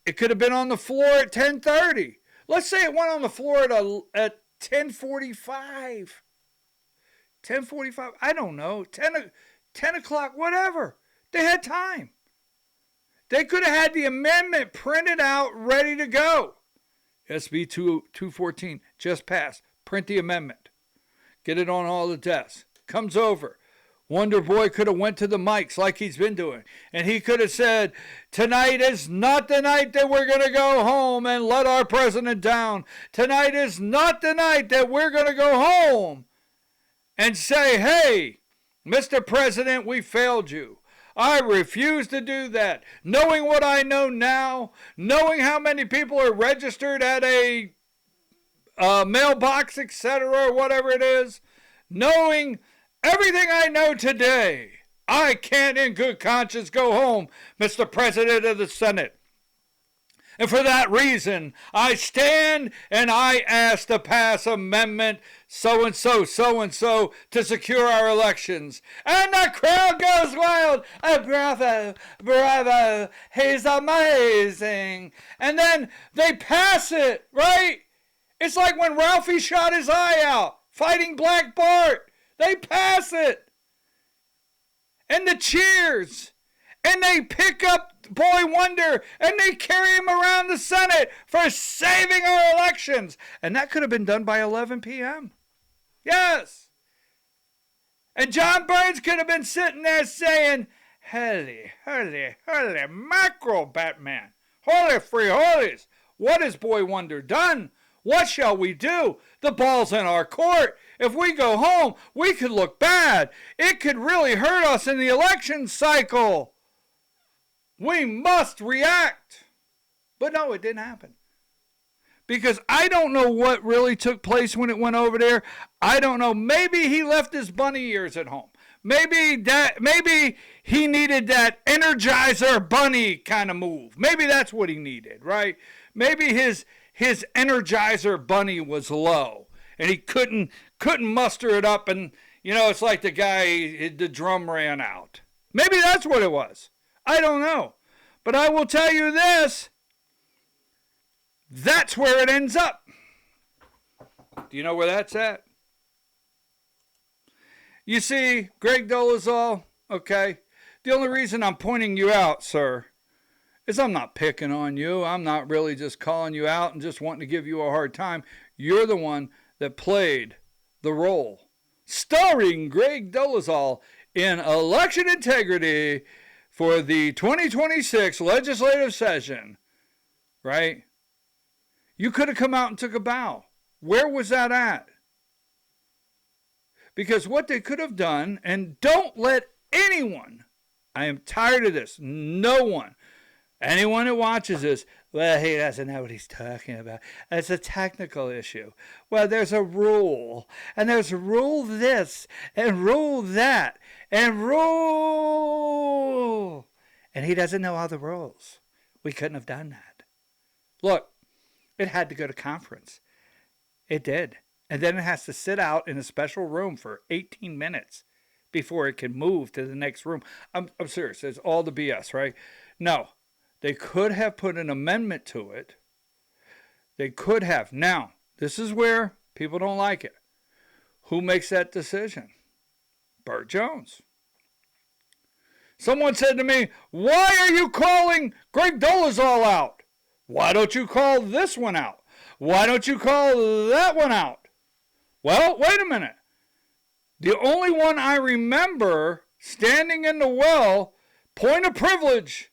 Speaker 2: It could have been on the floor at 10:30. Let's say it went on the floor at 10:45. 10:45, I don't know, 10 o'clock, whatever. They had time. They could have had the amendment printed out, ready to go. SB 214 just passed. Print the amendment. Get it on all the desks. Comes over. Wonder Boy could have went to the mics like he's been doing. And he could have said, tonight is not the night that we're going to go home and let our president down. Tonight is not the night that we're going to go home and say, hey, Mr. President, we failed you. I refuse to do that. Knowing what I know now, knowing how many people are registered at a mailbox, etc., or whatever it is, knowing everything I know today, I can't in good conscience go home, Mr. President of the Senate. And for that reason, I stand and I ask to pass amendment so-and-so to secure our elections. And the crowd goes wild. Oh, bravo, bravo, he's amazing. And then they pass it, right? It's like when Ralphie shot his eye out, fighting Black Bart. They pass it. And the cheers. And they pick up Boy Wonder and they carry him around the Senate for saving our elections. And that could have been done by 11 p.m. Yes. And John Burns could have been sitting there saying, holy, mackerel, Batman. Holy free holies. What has Boy Wonder done? What shall we do? The ball's in our court. If we go home, we could look bad. It could really hurt us in the election cycle. We must react. But no, it didn't happen. Because I don't know what really took place when it went over there. I don't know. Maybe he left his bunny ears at home. maybe he needed that Energizer Bunny kind of move. Maybe that's what he needed, right? Maybe his Energizer Bunny was low and he couldn't muster it up, and it's like the guy, the drum ran out. Maybe that's what it was. I don't know. But I will tell you this. That's where it ends up. Do you know where that's at? You see, Greg Dolezal, okay, the only reason I'm pointing you out, sir, is I'm not picking on you. I'm not really just calling you out and just wanting to give you a hard time. You're the one that played the role, starring Greg Dolezal in election integrity for the 2026 legislative session, right? You could have come out and took a bow. Where was that at? Because what they could have done, and don't let anyone, I am tired of this, no one, anyone who watches this, well, he doesn't know what he's talking about. It's a technical issue. Well, there's a rule, and there's rule this, and rule that, and rule. And he doesn't know all the rules. We couldn't have done that. Look, it had to go to conference. It did. And then it has to sit out in a special room for 18 minutes before it can move to the next room. I'm serious. It's all the BS, right? No. They could have put an amendment to it. They could have. Now, this is where people don't like it. Who makes that decision? Burt Jones. Someone said to me, why are you calling Greg Dolezal out? Why don't you call this one out? Why don't you call that one out? Well, wait a minute. The only one I remember standing in the well, point of privilege,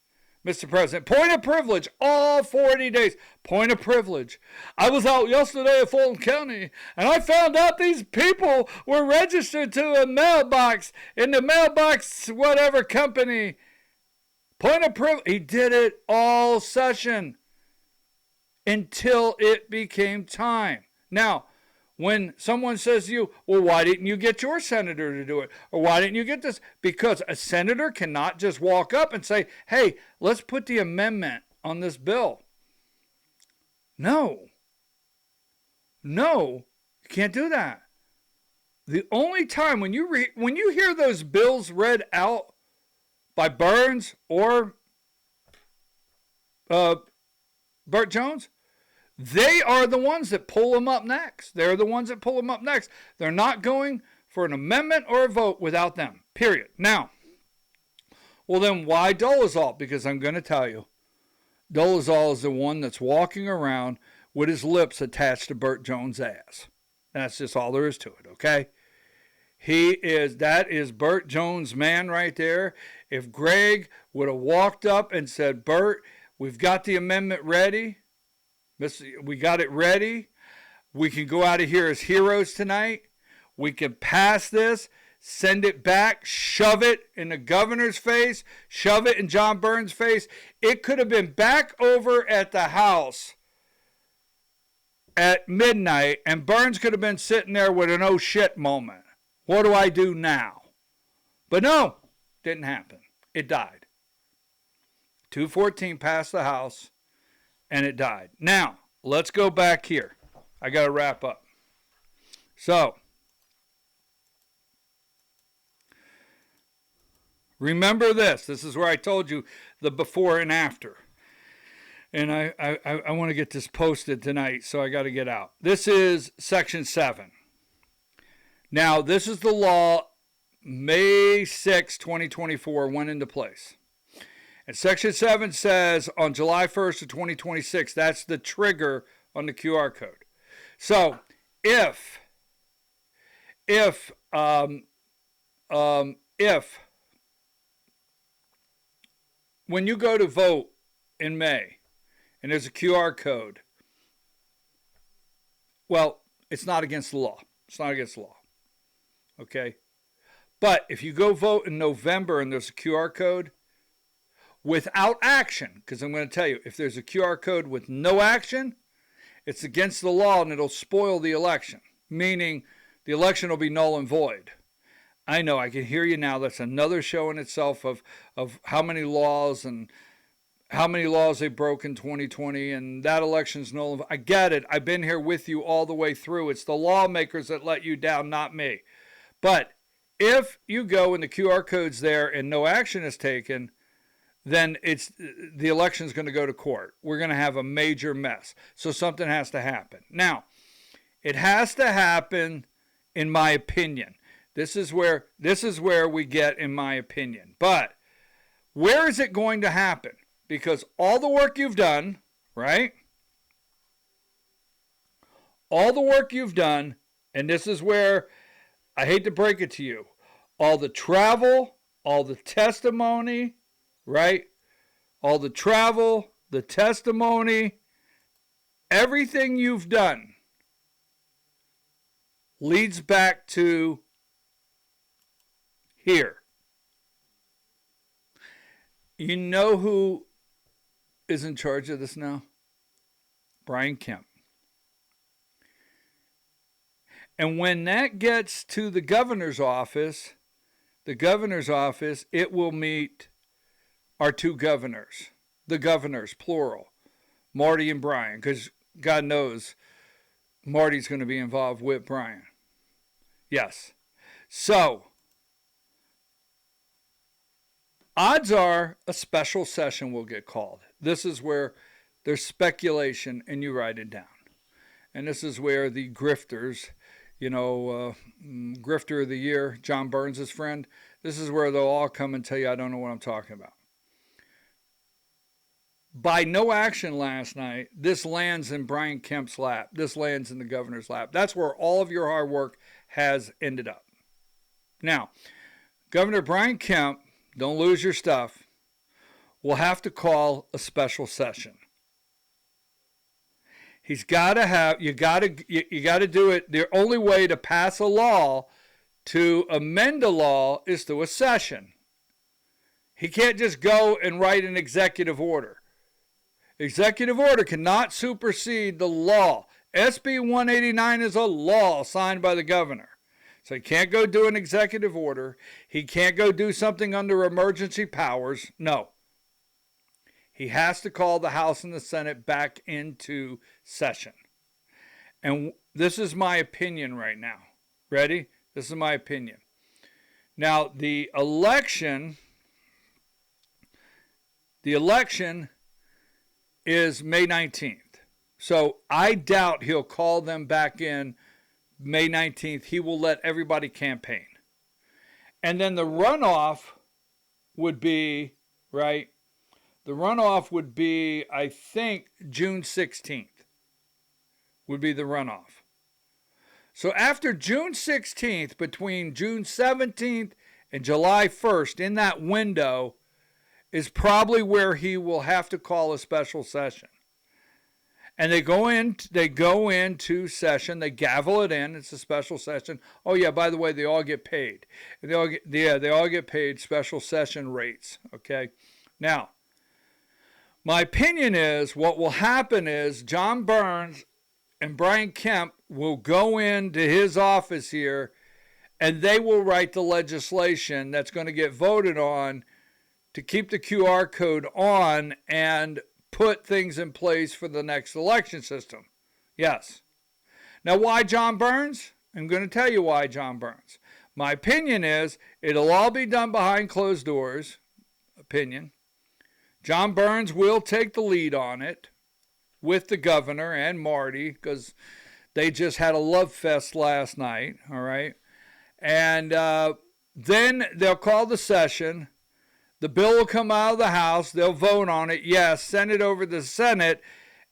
Speaker 2: Mr. President, point of privilege, all 40 days, point of privilege. I was out yesterday at Fulton County, and I found out these people were registered to a mailbox in the mailbox whatever company. Point of privilege. He did it all session until it became time. Now, when someone says to you, well, why didn't you get your senator to do it? Or why didn't you get this? Because a senator cannot just walk up and say, hey, let's put the amendment on this bill. No, you can't do that. The only time when you hear those bills read out by Burns or Burt Jones, they are the ones that pull them up next. They're the ones that pull them up next. They're not going for an amendment or a vote without them, period. Now, well then why Dolezal? Because I'm going to tell you, Dolezal is the one that's walking around with his lips attached to Burt Jones' ass. That's just all there is to it, okay? That is Burt Jones' man right there. If Greg would have walked up and said, Burt, we've got the amendment ready. We got it ready. We can go out of here as heroes tonight. We can pass this, send it back, shove it in the governor's face, shove it in John Burns' face. It could have been back over at the House at midnight, and Burns could have been sitting there with an oh shit moment. What do I do now? But no, didn't happen. It died. 214 passed the House. And it died. Now, let's go back here. I got to wrap up. So, remember this. This is where I told you the before and after. And I want to get this posted tonight, so I got to get out. This is Section 7. Now, this is the law May 6, 2024 went into place. And Section 7 says on July 1st of 2026, that's the trigger on the QR code. So if when you go to vote in May and there's a QR code, well, it's not against the law. It's not against the law. Okay? But if you go vote in November and there's a QR code, without action, because I'm going to tell you, if there's a QR code with no action, it's against the law and it'll spoil the election, meaning the election will be null and void. I know, I can hear you now. That's another show in itself of how many laws and how many laws they broke in 2020, and that election's null. I get it. I've been here with you all the way through. It's the lawmakers that let you down, not me. But if you go and the QR code's there and no action is taken, then the election's going to go to court. We're going to have a major mess. So something has to happen. Now, it has to happen, in my opinion. This is where we get, in my opinion. But where is it going to happen? Because all the work you've done, right? All the work you've done, and this is where I hate to break it to you, all the travel, all the testimony, right? All the travel, the testimony, everything you've done leads back to here. You know who is in charge of this now? Brian Kemp. And when that gets to the governor's office, it will meet our two governors. The governors, plural. Marty and Brian, because God knows Marty's going to be involved with Brian. Yes. So, odds are a special session will get called. This is where there's speculation, and you write it down. And this is where the grifters, grifter of the year, John Burns' friend, this is where they'll all come and tell you I don't know what I'm talking about. By no action last night, this lands in Brian Kemp's lap. This lands in the governor's lap. That's where all of your hard work has ended up. Now, Governor Brian Kemp, don't lose your stuff, will have to call a special session. He's got to have, you got to do it. The only way to pass a law, to amend a law, is through a session. He can't just go and write an executive order. Executive order cannot supersede the law. SB 189 is a law signed by the governor. So he can't go do an executive order. He can't go do something under emergency powers. No. He has to call the House and the Senate back into session. And this is my opinion right now. Ready? This is my opinion. Now, the election is May 19th. So I doubt he'll call them back in May 19th. He will let everybody campaign. And then the runoff would be, right? The runoff would be, I think, June 16th would be the runoff. So after June 16th, between June 17th and July 1st, in that window, is probably where he will have to call a special session. And they go into session, they gavel it in, it's a special session. Oh yeah, by the way, they all get paid. They all get paid special session rates, okay? Now, my opinion is what will happen is John Burns and Brian Kemp will go into his office here and they will write the legislation that's going to get voted on to keep the QR code on and put things in place for the next election system. Yes. Now, why John Burns? I'm going to tell you why John Burns. My opinion is it'll all be done behind closed doors. Opinion. John Burns will take the lead on it with the governor and Marty because they just had a love fest last night, all right? And then they'll call the session. The bill will come out of the House. They'll vote on it. Yes, send it over to the Senate.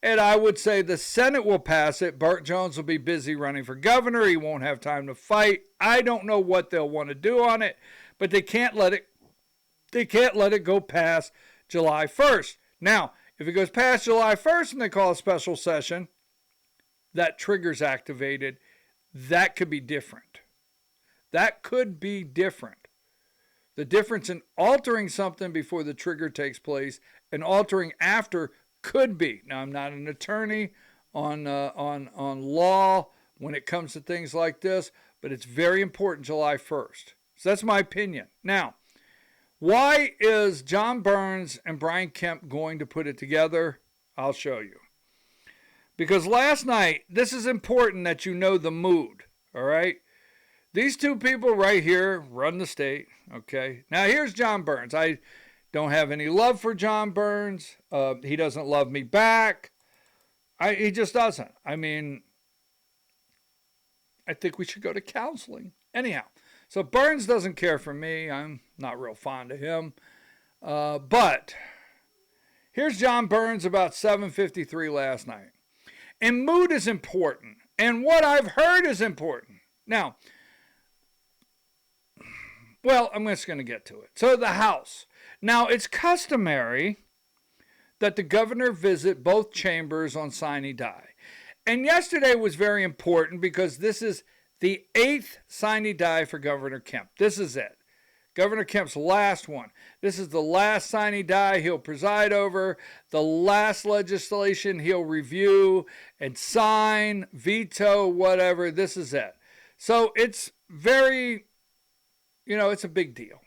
Speaker 2: And I would say the Senate will pass it. Burt Jones will be busy running for governor. He won't have time to fight. I don't know what they'll want to do on it, but they can't let it go past July 1st. Now, if it goes past July 1st and they call a special session, that trigger's activated. That could be different. That could be different. The difference in altering something before the trigger takes place and altering after could be. Now, I'm not an attorney on law when it comes to things like this, but it's very important July 1st. So that's my opinion. Now, why is John Burns and Brian Kemp going to put it together? I'll show you. Because last night, this is important that you know the mood, all right? These two people right here run the state, okay? Now, here's John Burns. I don't have any love for John Burns. He doesn't love me back. He just doesn't. I mean, I think we should go to counseling. Anyhow, so Burns doesn't care for me. I'm not real fond of him. But here's John Burns about 7:53 last night. And mood is important. And what I've heard is important. Now, well, I'm just going to get to it. So the House. Now, it's customary that the governor visit both chambers on Sine Die. And yesterday was very important because this is the 8th Sine Die for Governor Kemp. This is it. Governor Kemp's last one. This is the last Sine Die he'll preside over, the last legislation he'll review and sign, veto, whatever. This is it. So it's very, it's a big deal.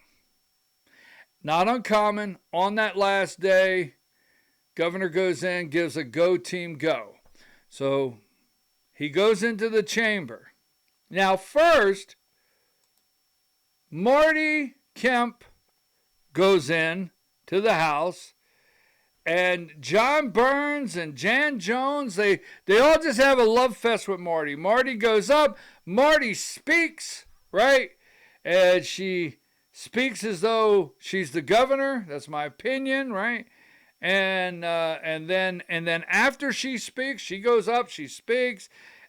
Speaker 2: Not uncommon. On that last day, governor goes in, gives a go team go. So he goes into the chamber. Now first, Marty Kemp goes in to the House, and John Burns and Jan Jones, they all just have a love fest with Marty. Marty goes up, Marty speaks, right? And she speaks as though she's the governor. That's my opinion, right? And then after she speaks, she goes up, she speaks,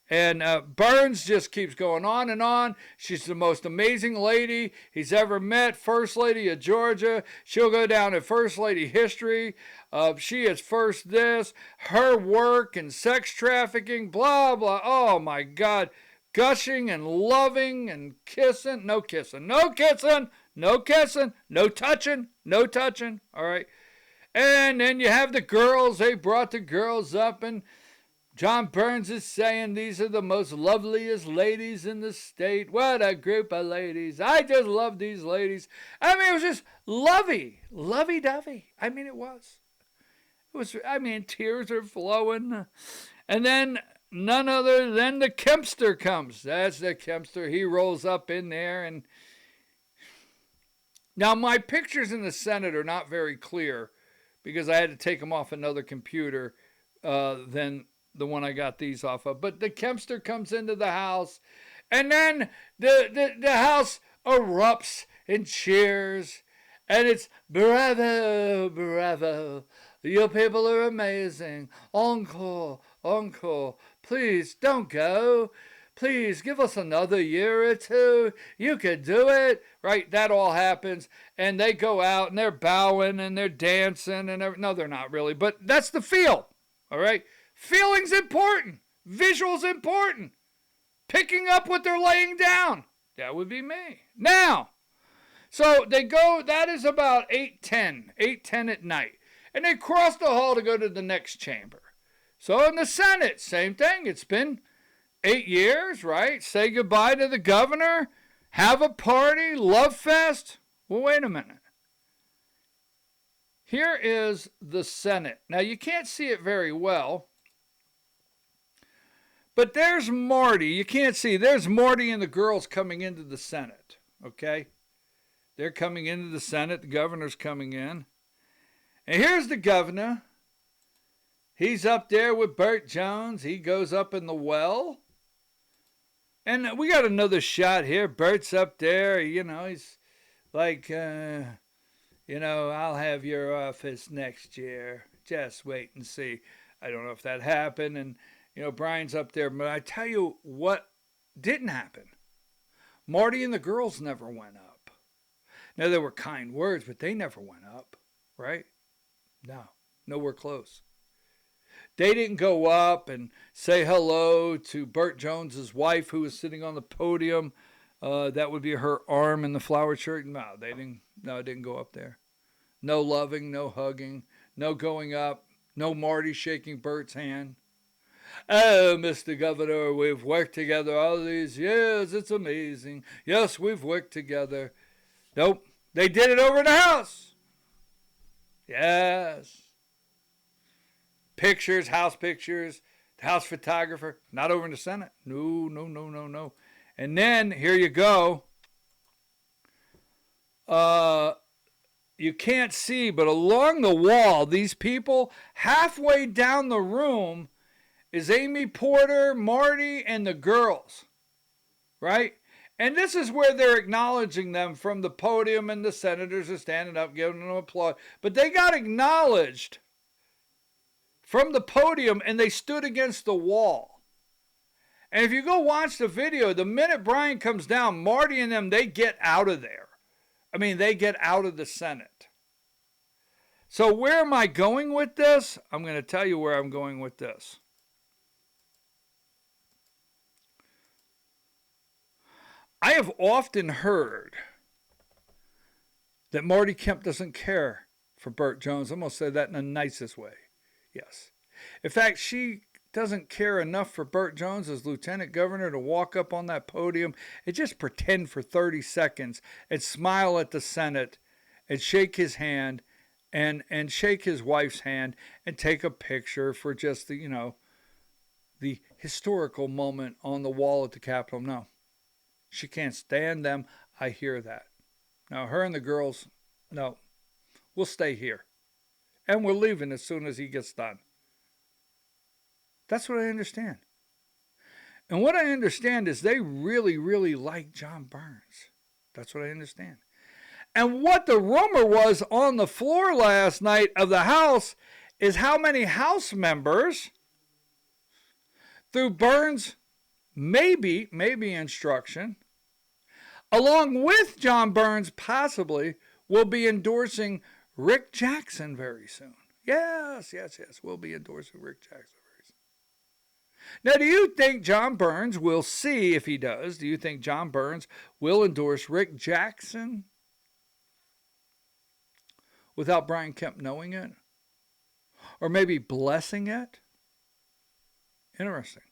Speaker 2: and Burns just keeps going on and on. She's the most amazing lady he's ever met. First Lady of Georgia. She'll go down in First Lady history. She is first this. Her work and sex trafficking, blah, blah. Oh, my God. Gushing and loving and kissing. No kissing. No kissing. No kissing. No touching. No touching. All right. And then you have the girls. They brought the girls up, and John Burns is saying these are the most loveliest ladies in the state. What a group of ladies. I just love these ladies. I mean, it was just lovey-dovey. I mean, it was. Tears are flowing. And then none other than the Kempster comes. That's the Kempster. He rolls up in there. And now my pictures in the Senate are not very clear because I had to take them off another computer than the one I got these off of. But the Kempster comes into the House, and then the House erupts in cheers, and it's bravo, bravo. You people are amazing. Encore, encore. Please don't go. Please give us another year or two. You could do it. Right? That all happens. And they go out and they're bowing and they're dancing and no, they're not really. But that's the feel. All right? Feeling's important. Visual's important. Picking up what they're laying down. That would be me. Now, so they go, that is about 8:10 at night. And they cross the hall to go to the next chamber. So in the Senate, same thing. It's been 8 years, right? Say goodbye to the governor. Have a party. Love fest. Well, wait a minute. Here is the Senate. Now, you can't see it very well. But there's Marty. You can't see. There's Marty and the girls coming into the Senate. Okay? They're coming into the Senate. The governor's coming in. And here's the governor. He's up there with Burt Jones. He goes up in the well. And we got another shot here. Burt's up there. He's like, I'll have your office next year. Just wait and see. I don't know if that happened. And, Brian's up there. But I tell you what didn't happen. Marty and the girls never went up. Now, there were kind words, but they never went up. Right? No. Nowhere close. They didn't go up and say hello to Burt Jones's wife who was sitting on the podium. That would be her arm in the flowered shirt. No, they didn't. No, it didn't go up there. No loving, no hugging, no going up, no Marty shaking Burt's hand. Oh, Mr. Governor, we've worked together all these years. It's amazing. Yes, we've worked together. Nope. They did it over in the House. Yes. Pictures, house pictures, the House photographer. Not over in the Senate. No, no, no, no, no. And then, here you go. You can't see, but along the wall, these people, halfway down the room, is Amy Porter, Marty, and the girls, right? And this is where they're acknowledging them from the podium, and the senators are standing up, giving them applause. But they got acknowledged from the podium, and they stood against the wall. And if you go watch the video, the minute Brian comes down, Marty and them, they get out of there. I mean, they get out of the Senate. So where am I going with this? I'm going to tell you where I'm going with this. I have often heard that Marty Kemp doesn't care for Burt Jones. I'm going to say that in the nicest way. Yes. In fact, she doesn't care enough for Burt Jones as lieutenant governor to walk up on that podium and just pretend for 30 seconds and smile at the Senate and shake his hand and shake his wife's hand and take a picture for just the, the historical moment on the wall at the Capitol. No. She can't stand them. I hear that. Now, her and the girls, no. We'll stay here. And we're leaving as soon as he gets done. That's what I understand. And what I understand is they really, really like John Burns. That's what I understand. And what the rumor was on the floor last night of the House is how many House members, through Burns' maybe instruction, along with John Burns possibly, will be endorsing Rick Jackson very soon. Yes. We'll be endorsing Rick Jackson very soon. Now, do you think John Burns will see, if he does, do you think John Burns will endorse Rick Jackson without Brian Kemp knowing it? Or maybe blessing it? Interesting.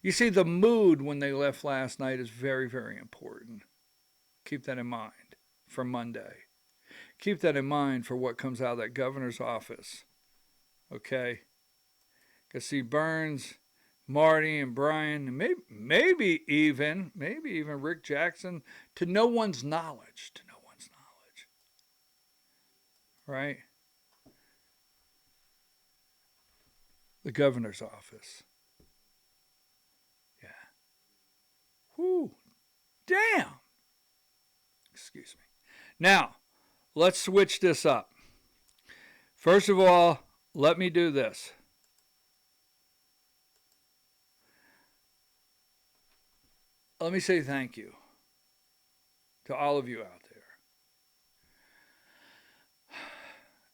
Speaker 2: You see, the mood when they left last night is very, very important. Keep that in mind for Monday. Keep that in mind for what comes out of that governor's office. Okay? Because see, Burns, Marty, and Brian, and maybe even Rick Jackson, to no one's knowledge. Right? The governor's office. Yeah. Whew. Damn. Excuse me. Now, let's switch this up. First of all, let me do this. Let me say thank you to all of you out there.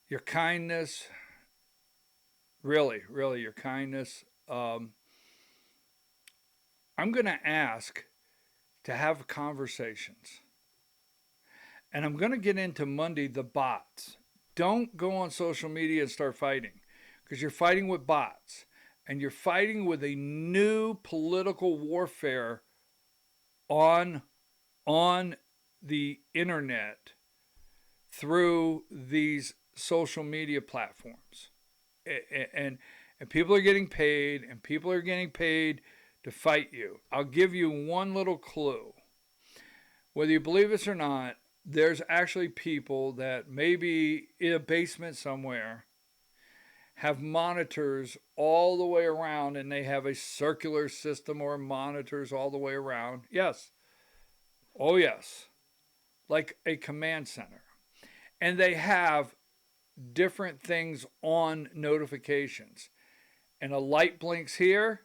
Speaker 2: Your kindness, really, your kindness. I'm going to ask to have conversations. And I'm going to get into Monday the bots. Don't go on social media and start fighting, because you're fighting with bots. And you're fighting with a new political warfare on the internet through these social media platforms. And people are getting paid, and people are getting paid to fight you. I'll give you one little clue. Whether you believe this or not, there's actually people that maybe in a basement somewhere have monitors all the way around, and they have a circular system or monitors all the way around. Yes. Oh, yes. Like a command center. And they have different things on notifications. And a light blinks here.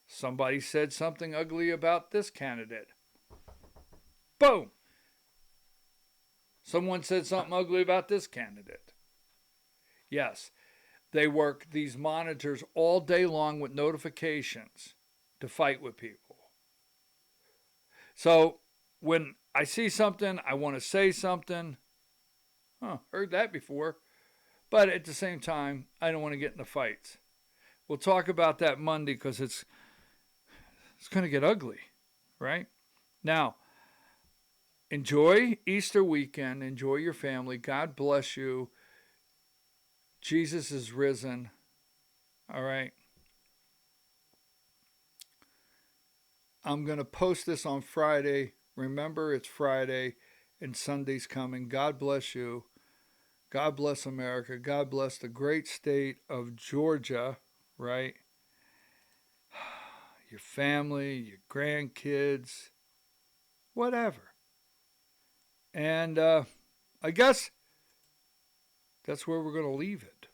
Speaker 2: Somebody said something ugly about this candidate. Boom. Someone said something ugly about this candidate. Yes. They work these monitors all day long with notifications to fight with people. So when I see something, I want to say something. Heard that before. But at the same time, I don't want to get in the fights. We'll talk about that Monday because it's going to get ugly, right? Now, enjoy Easter weekend. Enjoy your family. God bless you. Jesus is risen. All right. I'm going to post this on Friday. Remember, it's Friday and Sunday's coming. God bless you. God bless America. God bless the great state of Georgia, right? Your family, your grandkids, whatever. And I guess that's where we're going to leave it.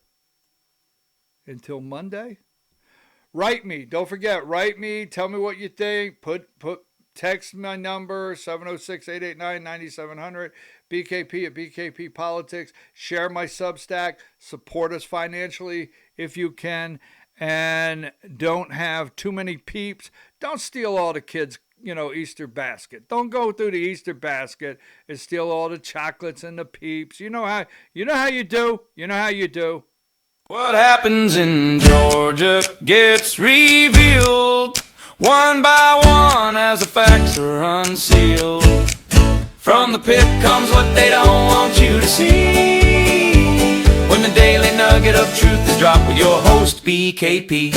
Speaker 2: Until Monday. Write me. Don't forget, write me. Tell me what you think. Text my number, 706-889-9700, BKP at BKP Politics. Share my Substack. Support us financially if you can. And don't have too many peeps. Don't steal all the kids' Easter basket. Don't go through the Easter basket and steal all the chocolates and the peeps. You know how you do. You know how you do.
Speaker 1: What happens in Georgia gets revealed one by one as the facts are unsealed. From the pit comes what they don't want you to see. When the daily nugget of truth is dropped with your host, BKP.